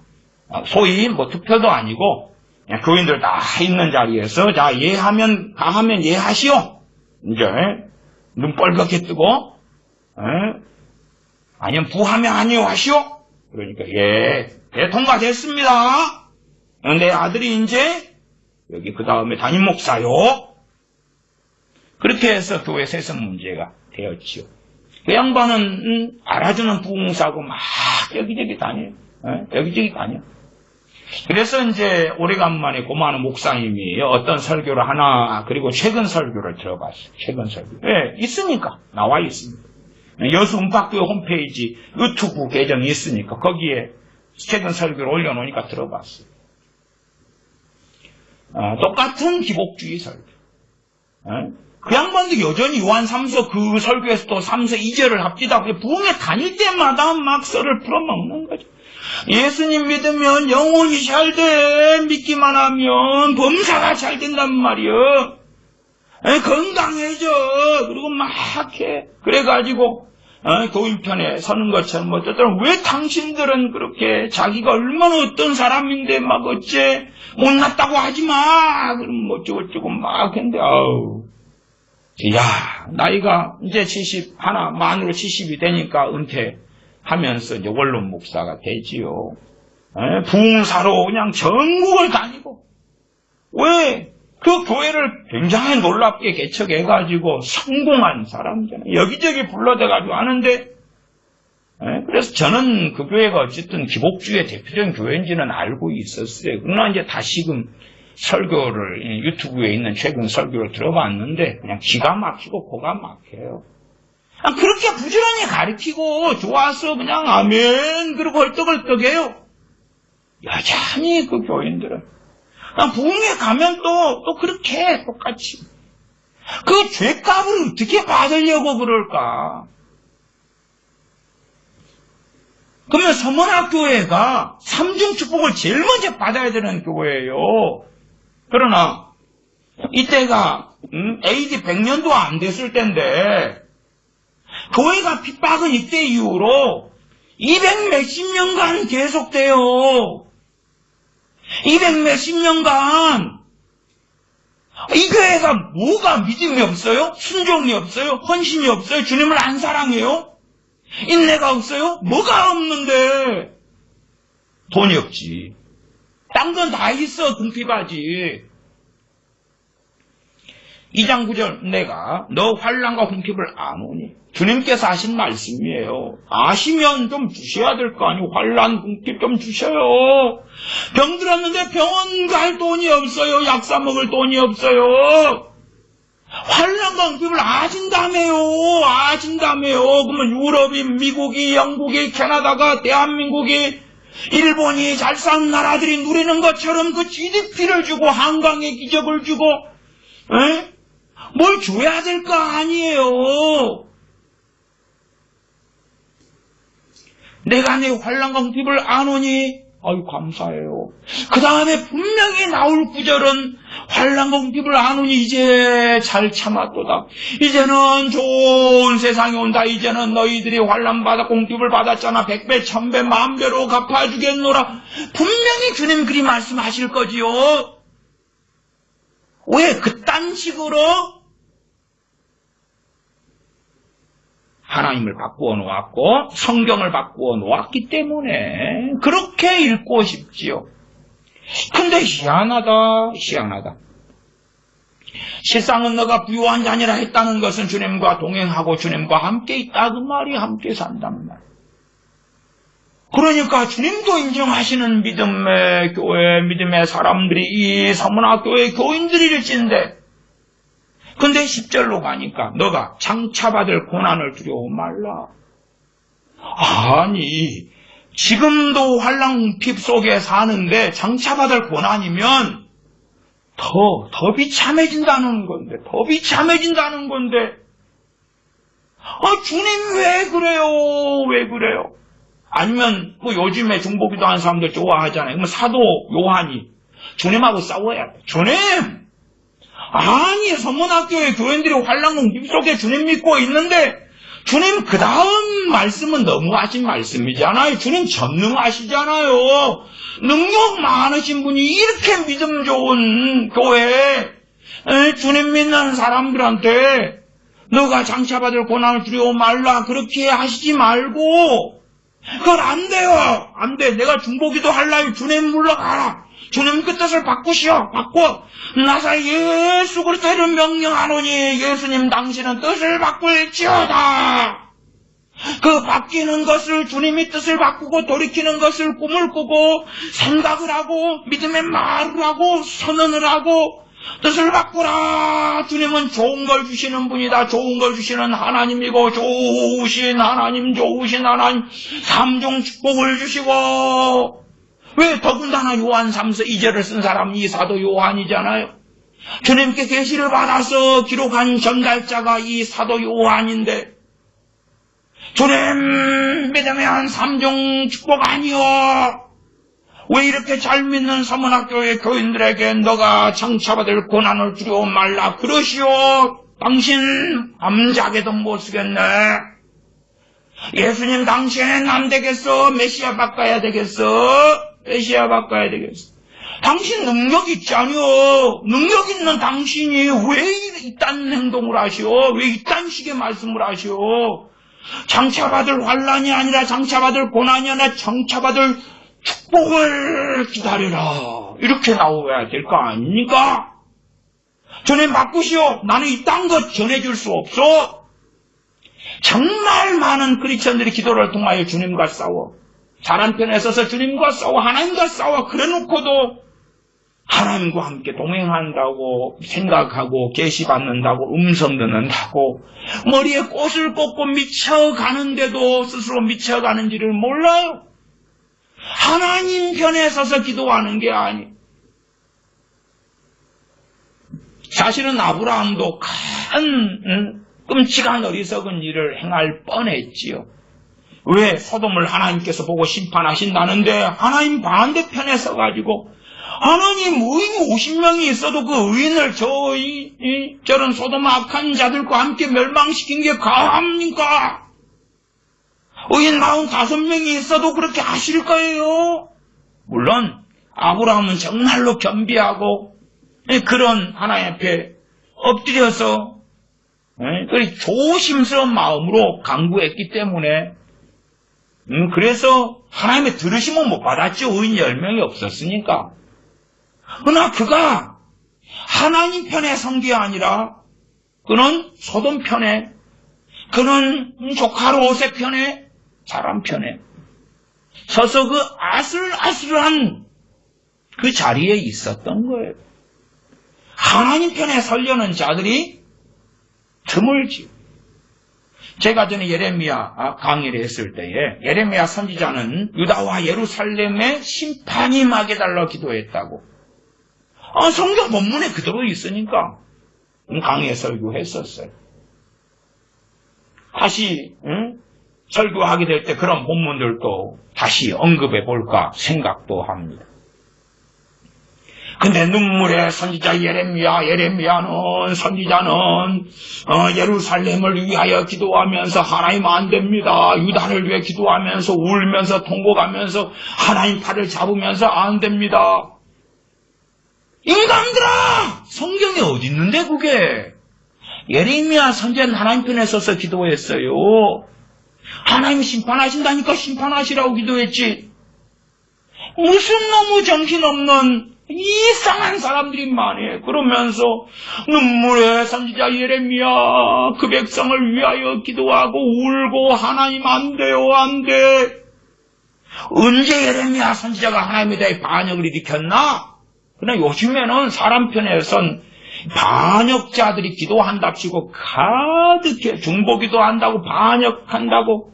Speaker 1: 소위 투표도 아니고 그냥 교인들 다 있는 자리에서 자 예하면 가하면 예하시오. 이제 눈 뻘겋게 뜨고 아니면 부하면 아니요 하시오. 그러니까 예 통과됐습니다. 내 아들이 이제 여기 그 다음에 담임 목사요. 그렇게 해서 교회 세습 문제가 되었지요. 그 양반은 알아주는 부흥사고 막 여기저기 다녀요. 여기저기 다녀요. 그래서 이제 오래간만에 고만우 목사님이 어떤 설교를 하나, 그리고 최근 설교를 들어봤어요. 최근 설교. 있으니까 나와 있습니다. 여수 은팍교회 홈페이지 유튜브 계정이 있으니까 거기에 최근 설교를 올려놓으니까 들어봤어요. 똑같은 기복주의 설교. 그 양반도 여전히 요한 3서 그 설교에서 또 3서 2절을 합디다. 부흥회 다닐 때마다 막 썰을 풀어먹는 거죠. 예수님 믿으면 영혼이 잘 돼. 믿기만 하면 범사가 잘 된단 말이요. 건강해져. 그리고 막 해. 그래가지고 교인편에 서는 것처럼 어쩌더라. 왜 당신들은 그렇게 자기가 얼마나 어떤 사람인데 막 어째 못났다고 하지마. 그럼 어쩌고저쩌고 막 했는데 야, 나이가 이제 71, 만으로 70이 되니까 은퇴하면서 이제 원룸 목사가 되지요. 부흥사로 그냥 전국을 다니고. 왜? 그 교회를 굉장히 놀랍게 개척해가지고 성공한 사람잖아요. 여기저기 불러대가지고 하는데, 그래서 저는 그 교회가 어쨌든 기복주의 대표적인 교회인지는 알고 있었어요. 그러나 이제 다시금 설교를, 유튜브에 있는 최근 설교를 들어봤는데, 그냥 기가 막히고 고가 막혀요. 그렇게 부지런히 가르치고, 좋아서 그냥 아멘, 그러고 헐떡헐떡해요. 여전히 그 교인들은. 부흥회 가면 또 그렇게 똑같이. 그 죄값을 어떻게 받으려고 그럴까? 그러면 서문학교회가 삼중축복을 제일 먼저 받아야 되는 교회예요. 그러나 이때가 AD 100년도 안 됐을 때인데 교회가 핍박은 이때 이후로 200 몇십 년간 계속돼요. 200 몇십 년간 이 교회가 뭐가 믿음이 없어요? 순종이 없어요? 헌신이 없어요? 주님을 안 사랑해요? 인내가 없어요? 뭐가 없는데? 돈이 없지. 딴 건 다 있어, 궁핍하지. 2장 9절, 내가 너 환난과 궁핍을 아노니. 주님께서 하신 말씀이에요. 아시면 좀 주셔야 될 거 아니에요. 환난, 궁핍 좀 주셔요. 병 들었는데 병원 갈 돈이 없어요. 약 사 먹을 돈이 없어요. 환난과 궁핍을 아신다며요. 그러면 유럽이, 미국이, 영국이, 캐나다가, 대한민국이, 일본이 잘 사는 나라들이 누리는 것처럼 그 GDP를 주고 한강의 기적을 주고 뭘 줘야 될 거 아니에요. 내가 내 환난과 궁핍을 아노니 아유 감사해요. 그 다음에 분명히 나올 구절은 환난과 궁핍을 아노니 이제 잘 참았도다. 이제는 좋은 세상이 온다. 이제는 너희들이 환난받아 궁핍을 받았잖아. 100배, 1000배, 만배로 갚아주겠노라. 분명히 주님 그리 말씀하실 거지요. 왜 그딴 식으로 하나님을 바꾸어 놓았고 성경을 바꾸어 놓았기 때문에 그렇게 읽고 싶지요. 근데 희한하다. 실상은 너가 부유한 자니라 했다는 것은 주님과 동행하고 주님과 함께 있다 그 말이 함께 산다는 말. 그러니까 주님도 인정하시는 믿음의 교회, 믿음의 사람들이 이 서문학교의 교인들일진데 근데 10절로 가니까 너가 장차받을 고난을 두려워 말라. 아니 지금도 환난궁핍 속에 사는데 장차받을 고난이면 더 비참해진다는 건데 주님 왜 그래요? 아니면 뭐 요즘에 중보기도 하는 사람들 좋아하잖아요. 그러면 사도 요한이 주님하고 싸워야 돼. 주님! 아니 서문학교의 교인들이 환난궁핍 속에 주님 믿고 있는데 주님 그 다음 말씀은 너무하신 말씀이잖아요. 주님 전능하시잖아요. 능력 많으신 분이 이렇게 믿음 좋은 교회 주님 믿는 사람들한테 너가 장차받을 고난을 두려워 말라 그렇게 하시지 말고 그건 안 돼요. 안 돼. 내가 중보기도 할라요. 주님 물러가라. 주님 그 뜻을 바꾸시오. 바꿔. 나사 예수 그리스도를 명령하노니 예수님 당신은 뜻을 바꿀지어다. 그 바뀌는 것을 주님이 뜻을 바꾸고 돌이키는 것을 꿈을 꾸고 생각을 하고 믿음의 말을 하고 선언을 하고 뜻을 바꾸라. 주님은 좋은 걸 주시는 분이다. 좋은 걸 주시는 하나님이고 좋으신 하나님 삼중 축복을 주시고 왜 더군다나 요한 3서 2절을 쓴 사람이 이 사도 요한이잖아요. 주님께 계시를 받아서 기록한 전달자가 이 사도 요한인데 주님 믿으면 삼중 축복 아니요. 왜 이렇게 잘 믿는 서문학교의 교인들에게 너가 장차받을 고난을 두려워 말라 그러시오. 당신 암자게도 못 쓰겠네. 예수님 당신은 안 되겠어. 메시아 바꿔야 되겠어. 당신 능력 있잖요. 능력 있는 당신이 왜 이딴 행동을 하시오? 왜 이딴 식의 말씀을 하시오? 장차받을 환난이 아니라 장차받을 고난이 아니라 장차받을 축복을 기다려라. 이렇게 나와야 될 거 아닙니까? 주님 바꾸시오. 나는 이딴 것 전해줄 수 없어. 정말 많은 크리스천들이 기도를 통하여 주님과 싸워. 사람 편에 서서 주님과 싸워, 하나님과 싸워. 그래놓고도 하나님과 함께 동행한다고 생각하고 계시받는다고 음성 듣는다고 머리에 꽃을 꽂고 미쳐가는데도 스스로 미쳐가는지를 몰라요. 하나님 편에 서서 기도하는 게 아니. 사실은 아브라함도 큰 끔찍한 어리석은 일을 행할 뻔했지요. 왜? 소돔을 하나님께서 보고 심판하신다는데 하나님 반대편에 서가지고 하나님 의인 50명이 있어도 그 의인을 저런 소돔 악한 자들과 함께 멸망시킨 게 가합니까? 의인 45명이 있어도 그렇게 하실 거예요? 물론 아브라함은 정말로 겸비하고 그런 하나님 앞에 엎드려서 조심스러운 마음으로 간구했기 때문에 그래서 하나님의 들으심은 못 받았죠. 의인 10명이 없었으니까. 그러나 그가 하나님 편에 선 게 아니라 그는 소돔 편에, 그는 조카 롯의 편에, 사람 편에 서서 그 아슬아슬한 그 자리에 있었던 거예요. 하나님 편에 서려는 자들이 드물지. 제가 전에 예레미야 강의를 했을 때에 예레미야 선지자는 유다와 예루살렘에 심판이 임하게 달라 기도했다고. 성경 본문에 그대로 있으니까 강의에 설교했었어요. 다시 설교하게 될 때 그런 본문들도 다시 언급해 볼까 생각도 합니다. 근데 눈물의 선지자 예레미야는 선지자는 예루살렘을 위하여 기도하면서 하나님 안 됩니다. 유다를 위해 기도하면서 울면서 통곡하면서 하나님 팔을 잡으면서 안 됩니다. 인간들아! 성경에 어디 있는데 그게? 예레미야 선지자는 하나님 편에 서서 기도했어요. 하나님이 심판하신다니까 심판하시라고 기도했지. 무슨 너무 정신없는 이상한 사람들이 많이 그러면서 눈물의 선지자 예레미야 그 백성을 위하여 기도하고 울고 하나님 안 돼요 안 돼. 언제 예레미야 선지자가 하나님에 대해 반역을 일으켰나? 그러나 요즘에는 사람 편에 선 반역자들이 기도한답시고 가득해. 중보기도 한다고 반역한다고.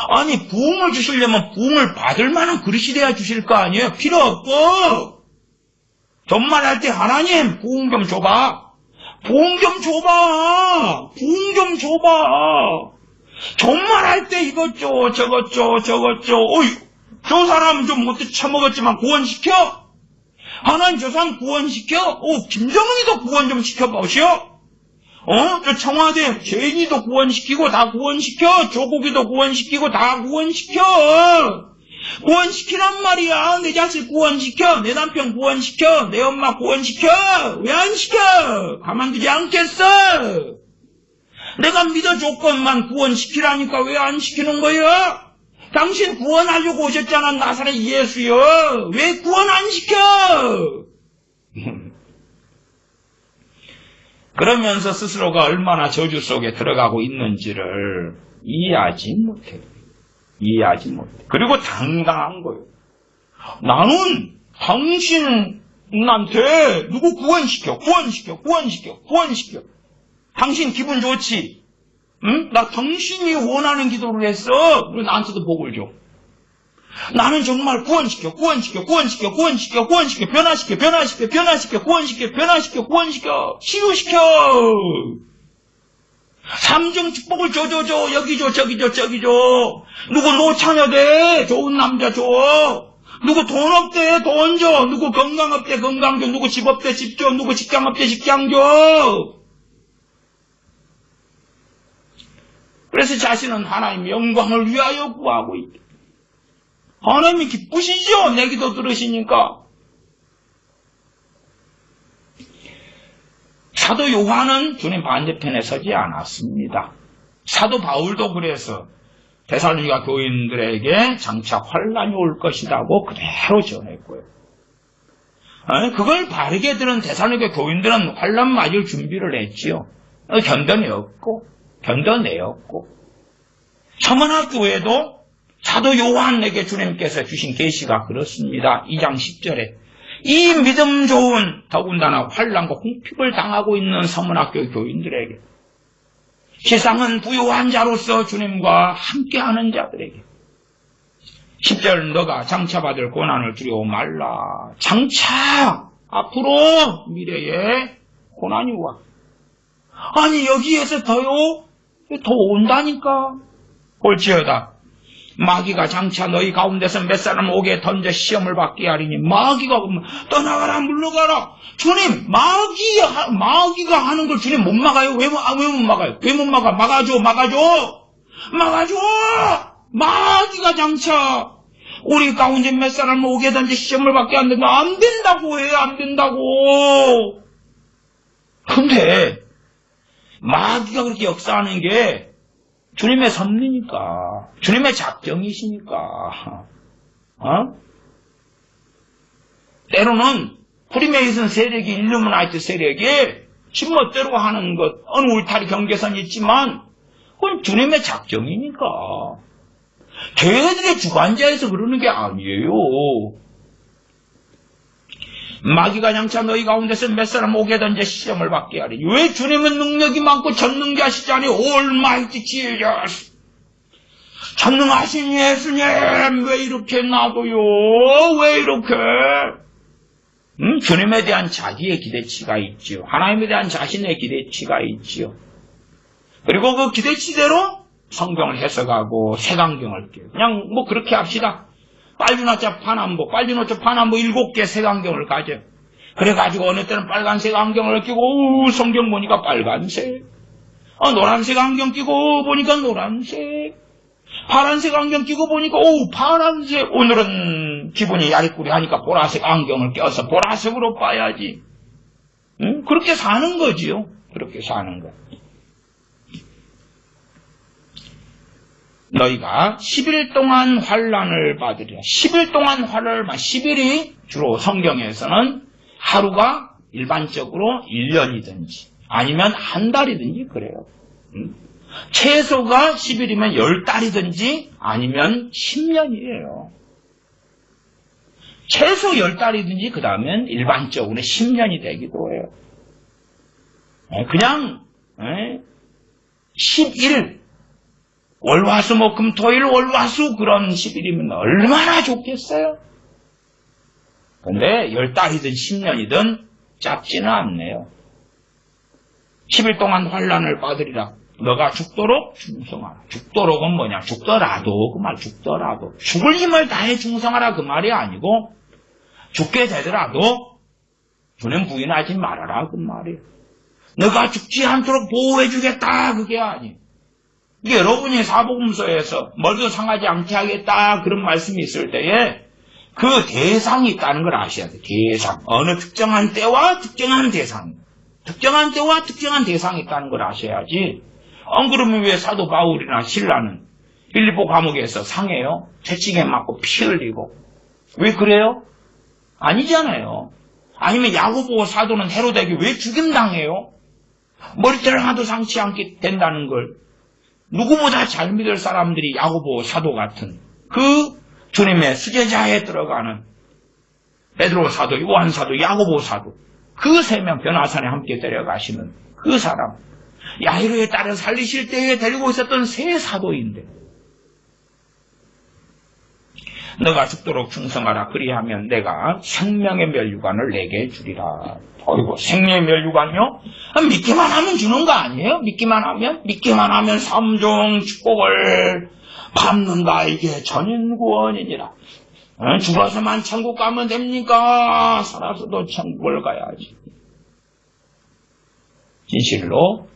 Speaker 1: 아니 부흥을 주시려면 부흥을 받을 만한 그릇이 돼야 주실 거 아니에요. 필요 없고 전말할 때 하나님 부흥 좀 줘봐. 부흥 좀 줘봐. 부흥 좀 줘봐. 전말할 때 이것 줘 저것 줘 저것 줘. 어이 저 사람 좀 못해 처먹었지만 구원시켜. 하나님 저 사람 구원시켜. 김정은이도 구원 좀 시켜보시오. 저 청와대 죄인이도 구원시키고 다 구원시켜. 조국이도 구원시키고 다 구원시켜. 구원시키란 말이야. 내 자식 구원시켜. 내 남편 구원시켜. 내 엄마 구원시켜. 왜 안 시켜? 가만두지 않겠어. 내가 믿어줬건만 구원시키라니까 왜 안 시키는 거야? 당신 구원하려고 오셨잖아. 나사렛 예수여. 왜 구원 안 시켜? 그러면서 스스로가 얼마나 저주 속에 들어가고 있는지를 이해하지 못해. 그리고 당당한 거예요. 나는 당신한테 누구 구원시켜. 당신 기분 좋지? 응? 나 당신이 원하는 기도를 했어. 그리고 나한테도 복을 줘. 나는 정말 구원시켜. 변화시켜. 치유시켜. 삼중 축복을 줘. 여기 줘, 저기 줘. 누구 노처녀대. 좋은 남자 줘. 누구 돈 없대. 돈 줘. 누구 건강 없대. 건강 줘. 누구 집 없대. 집 줘. 누구 직장 없대. 직장 줘. 그래서 자신은 하나님의 영광을 위하여 구하고 있다. 하나님이 기쁘시죠? 내 기도 들으시니까. 사도 요한은 주님 반대편에 서지 않았습니다. 사도 바울도 그래서 데살로니가 교인들에게 장차 환란이 올 것이라고 그대로 전했고요. 그걸 바르게 들은 데살로니가 교인들은 환란 맞을 준비를 했지요. 견뎌내었고 서문학교에도 사도 요한에게 주님께서 주신 계시가 그렇습니다. 2장 10절에 이 믿음 좋은 더군다나 환난과 궁핍을 당하고 있는 서문학교 교인들에게 세상은 부요한 자로서 주님과 함께하는 자들에게 10절 너가 장차 받을 고난을 두려워 말라. 장차 앞으로 미래에 고난이 와. 아니 여기에서 더요? 더 온다니까. 볼지어다 마귀가 장차 너희 가운데서 몇 사람 오게 던져 시험을 받게 하리니 마귀가 떠나가라 물러가라. 주님 마귀가 하는 걸 주님 못 막아요? 왜 못 막아요? 왜 못 막아? 막아줘. 마귀가 장차 우리 가운데 몇 사람을 오게 던져 시험을 받게 한다. 안 된다고 해요. 안 된다고. 근데 마귀가 그렇게 역사하는 게 주님의 섭리니까, 주님의 작정이시니까, 때로는 프리메이슨 세력이, 일루미나이트 세력이 지멋대로 하는 것, 어느 울타리 경계선이 있지만, 그건 주님의 작정이니까. 걔들의 주관자에서 그러는 게 아니에요. 마귀가 장차 너희 가운데서 몇 사람 오게 던져 시험을 받게 하리. 왜 주님은 능력이 많고 전능자시자니 올마이티 지저스. 전능하신 예수님 왜 이렇게 놔둬요? 왜 이렇게? 주님에 대한 자기의 기대치가 있지요. 하나님에 대한 자신의 기대치가 있지요. 그리고 그 기대치대로 성경을 해석하고 색안경을 끼고 그냥 뭐 그렇게 합시다. 빨주노초 파남보 7개 색안경을 가져. 그래가지고 어느 때는 빨간색 안경을 끼고 성경 보니까 빨간색. 노란색 안경 끼고 보니까 노란색. 파란색 안경 끼고 보니까 파란색. 오늘은 기분이 야리꾸리하니까 보라색 안경을 껴서 보라색으로 봐야지. 그렇게 사는 거지요. 그렇게 사는 거. 너희가 10일 동안 환난을 받으리라. 10일 동안 환난을 받으리라. 10일이 주로 성경에서는 하루가 일반적으로 1년이든지 아니면 한 달이든지 그래요. 최소가 10일이면 10달이든지 아니면 10년이에요. 최소 10달이든지 그 다음엔 일반적으로 10년이 되기도 해요. 그냥 10일 월화수목금토일 월화수 그런 10일이면 얼마나 좋겠어요? 근데 10달이든 10년이든 짧지는 않네요. 10일 동안 환난을 받으리라. 너가 죽도록 충성하라. 죽도록은 뭐냐? 죽더라도 그 말 죽더라도 죽을 힘을 다해 충성하라 그 말이 아니고 죽게 되더라도 주님 부인하지 말아라 그 말이에요. 너가 죽지 않도록 보호해주겠다 그게 아니에요. 여러분이 사복음서에서 뭘도 상하지 않게 하겠다 그런 말씀이 있을 때에 그 대상이 있다는 걸 아셔야 돼요. 대상. 어느 특정한 때와 특정한 대상. 특정한 때와 특정한 대상이 있다는 걸 아셔야지. 안 그러면 왜 사도 바울이나 신라는 빌립보 감옥에서 상해요? 채찍에 맞고 피 흘리고. 왜 그래요? 아니잖아요. 아니면 야고보 사도는 헤로데에게 왜 죽임당해요? 머리털 하나도 상치 않게 된다는 걸. 누구보다 잘 믿을 사람들이 야고보 사도 같은 그 주님의 수제자에 들어가는 베드로 사도, 요한 사도, 야고보 사도 그 세 명 변화산에 함께 데려가시는 그 사람 야이로의 딸을 살리실 때에 데리고 있었던 세 사도인데 너가 죽도록 충성하라 그리하면 내가 생명의 멸류관을 내게 주리라. 어이구 생명의 멸류관이요? 믿기만 하면 주는 거 아니에요? 믿기만 하면 삼종 축복을 받는다. 이게 전인구원이니라. 죽어서만 천국 가면 됩니까? 살아서도 천국을 가야지. 진실로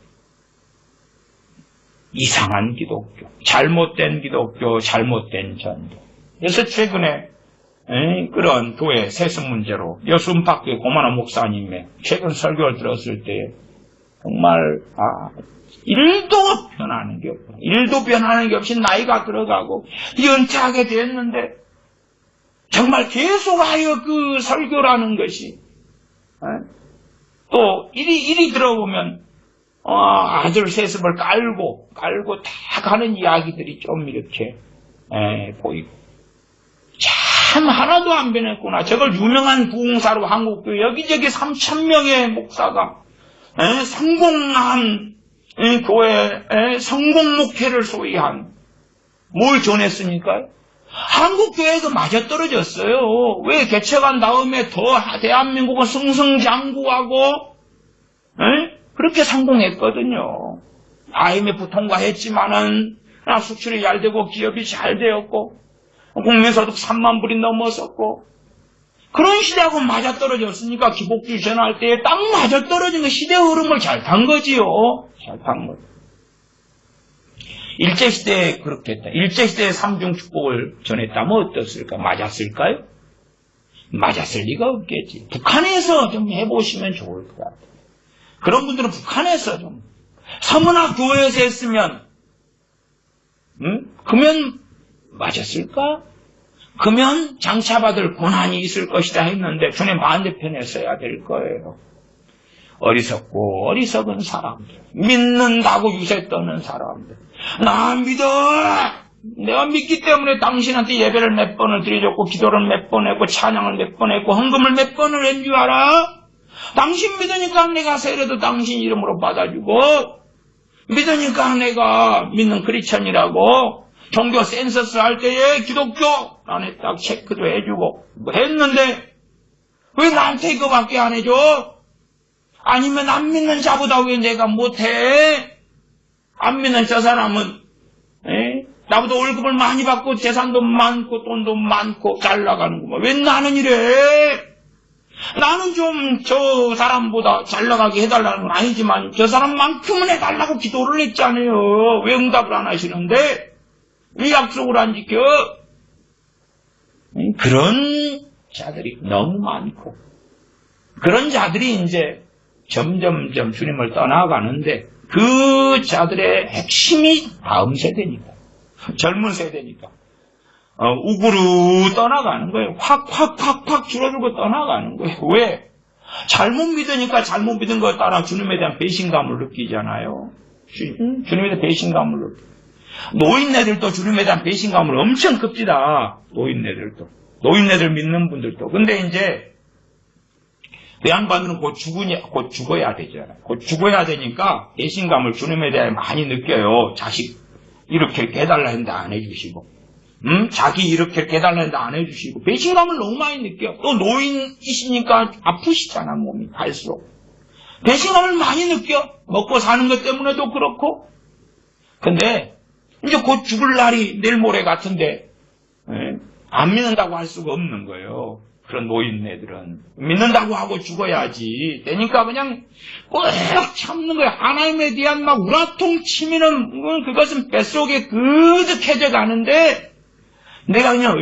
Speaker 1: 이상한 기독교, 잘못된 기독교, 잘못된 전도. 그래서 최근에 그런 교회 세습 문제로 여순박교회 고만호 목사님의 최근 설교를 들었을 때 정말 일도 변하는 게 없고 일도 변하는 게 없이 나이가 들어가고 연차하게 됐는데 정말 계속하여 그 설교라는 것이 또 일이 들어보면 아들 세습을 깔고 다 가는 이야기들이 좀 이렇게 보이고, 참 하나도 안 변했구나. 저걸 유명한 부흥사로 한국교회 여기저기 3,000명의 목사가 성공한 교회, 성공 목회를 소위한 뭘 전했습니까? 한국교회도 맞아떨어졌어요. 왜 개척한 다음에 더 대한민국은 승승장구하고 그렇게 성공했거든요. IMF 통과했지만은 수출이 잘 되고 기업이 잘 되었고 국민소득 3만 불이 넘었었고, 그런 시대하고 맞아떨어졌으니까 기복주의 전할 때에 딱 맞아떨어진 거 시대 흐름을 잘 탄 거지요. 잘 탄 거죠. 일제시대에 그렇게 했다. 일제시대에 삼중축복을 전했다면 어떻을까? 맞았을까요? 맞았을 리가 없겠지. 북한에서 좀 해보시면 좋을 것 같아요. 그런 분들은 북한에서 좀 서문화 교회에서 했으면 그러면 맞았을까? 그러면 장차받을 고난이 있을 것이다 했는데 주님 반대편에 서야 될 거예요. 어리석고 어리석은 사람들, 믿는다고 유세 떠는 사람들, 나 믿어! 내가 믿기 때문에 당신한테 예배를 몇 번을 드려줬고 기도를 몇 번 했고 찬양을 몇 번 했고 헌금을 몇 번을 한 줄 알아? 당신 믿으니까 내가 세례도 당신 이름으로 받아주고, 믿으니까 내가 믿는 크리스천이라고 종교 센서스 할 때에 기독교 안에 딱 체크도 해주고 뭐 했는데 왜 나한테 이거밖에 안 해줘? 아니면 안 믿는 자보다 왜 내가 못해? 안 믿는 저 사람은 나보다 월급을 많이 받고 재산도 많고 돈도 많고 잘 나가는구만. 왜 나는 이래? 나는 좀 저 사람보다 잘 나가게 해달라는 건 아니지만 저 사람만큼은 해달라고 기도를 했잖아요. 왜 응답을 안 하시는데? 왜 약속을 안 지켜? 그런 자들이 너무 많고, 그런 자들이 이제 점점점 주님을 떠나가는데 그 자들의 핵심이 다음 세대니까, 젊은 세대니까 우구르 떠나가는 거예요. 확 줄어들고 떠나가는 거예요. 왜? 잘못 믿으니까 잘못 믿은 것 따라 주님에 대한 배신감을 느끼잖아요. 주님에 대한 배신감을 느끼고, 노인네들도 주님에 대한 배신감을 엄청 끕니다. 노인네들 믿는 분들도. 근데 이제 그 양반들은 곧 죽어야 되잖아요. 곧 죽어야 되니까 배신감을 주님에 대해 많이 느껴요. 자식 이렇게 해달라 했는데 안 해주시고, 자기 이렇게 해달라 했는데 안 해주시고, 배신감을 너무 많이 느껴. 또 노인이시니까 아프시잖아, 몸이 갈수록. 배신감을 많이 느껴. 먹고 사는 것 때문에도 그렇고. 근데 이제 곧 죽을 날이 내일 모레 같은데 안 믿는다고 할 수가 없는 거예요. 그런 노인네들은 믿는다고 하고 죽어야지. 그러니까 그냥 꼭 참는 거예요. 하나님에 대한 막 우라통 치미는 그것은 뱃속에 그득해져 가는데 내가 그냥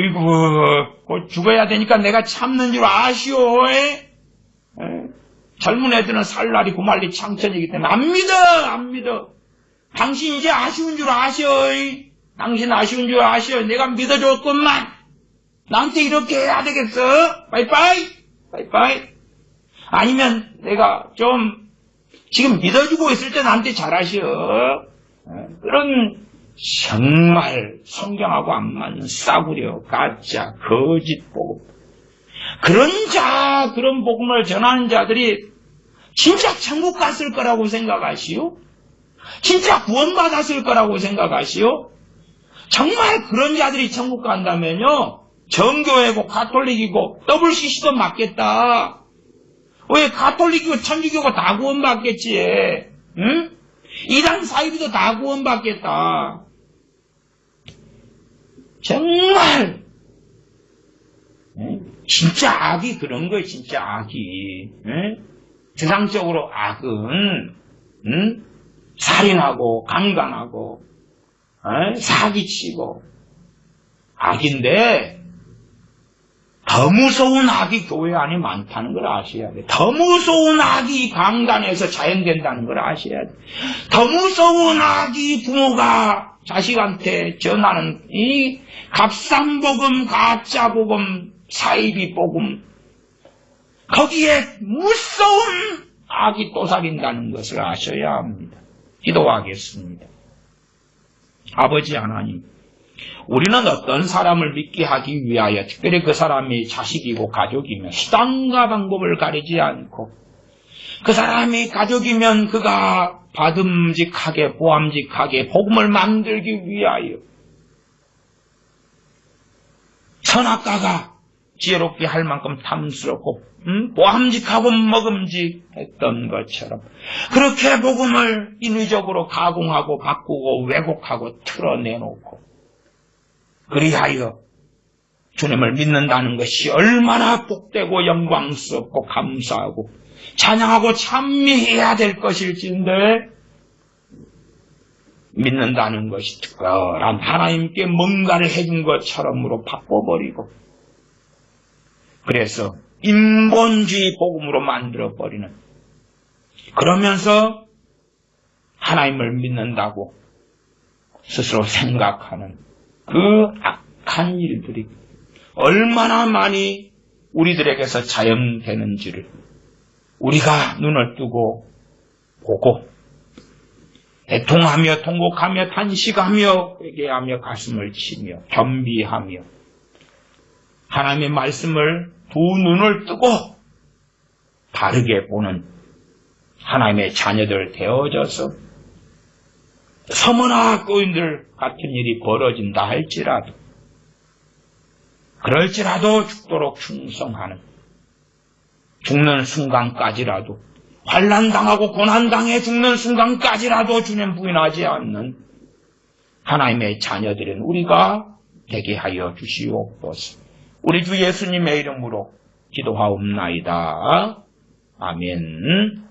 Speaker 1: 곧 죽어야 되니까 내가 참는 줄 아시오. 젊은 애들은 살 날이 고말리 창천이기 때문에 안 믿어. 당신 이제 아쉬운 줄 아셔. 당신 아쉬운 줄 아셔. 내가 믿어줬건만 나한테 이렇게 해야 되겠어. 빠이빠이. 아니면 내가 좀 지금 믿어주고 있을 때 나한테 잘하셔. 그런 정말 성경하고 안 맞는 싸구려, 가짜, 거짓 복음, 그런 복음을 전하는 자들이 진짜 천국 갔을 거라고 생각하시오? 진짜 구원받았을 거라고 생각하시오? 정말 그런 자들이 천국 간다면요, 정교회고 가톨릭이고 WCC도 맞겠다. 왜 가톨릭이고 천주교고 다 구원받겠지. 응? 이단 사이비도 다 구원받겠다. 정말 진짜 악이 그런 거예요. 진짜 악이. 세상적으로 악은 살인하고 강간하고 사기치고 악인데, 더 무서운 악이 교회 안에 많다는 걸 아셔야 돼. 더 무서운 악이 강단에서 자연된다는 걸 아셔야 돼. 더 무서운 악이 부모가 자식한테 전하는 이 값산복음, 가짜복음, 사이비복음, 거기에 무서운 악이 또 살인다는 것을 아셔야 합니다. 기도하겠습니다. 아버지 하나님, 우리는 어떤 사람을 믿게 하기 위하여 특별히 그 사람이 자식이고 가족이면 수단과 방법을 가리지 않고 그 사람이 가족이면 그가 받음직하게 보암직하게 복음을 만들기 위하여 선악과가 지혜롭게 할 만큼 탐스럽고 보암직하고 먹음직했던 것처럼 그렇게 복음을 인위적으로 가공하고 바꾸고 왜곡하고 틀어내놓고 그리하여 주님을 믿는다는 것이 얼마나 복되고 영광스럽고 감사하고 찬양하고 찬미해야 될 것일진데 믿는다는 것이 특별한 하나님께 뭔가를 해준 것처럼으로 바꿔버리고 그래서 인본주의 복음으로 만들어버리는 그러면서 하나님을 믿는다고 스스로 생각하는 그 악한 일들이 얼마나 많이 우리들에게서 자영되는지를 우리가 눈을 뜨고 보고 애통하며 통곡하며 탄식하며 회개하며 가슴을 치며 겸비하며 하나님의 말씀을 두 눈을 뜨고 바르게 보는 하나님의 자녀들 되어져서 서머나 교인들 같은 일이 벌어진다 할지라도 그럴지라도 죽도록 충성하는 죽는 순간까지라도 환난당하고 고난당해 죽는 순간까지라도 주님 부인하지 않는 하나님의 자녀들은 우리가 되게 하여 주시옵소서. 우리 주 예수님의 이름으로 기도하옵나이다. 아멘.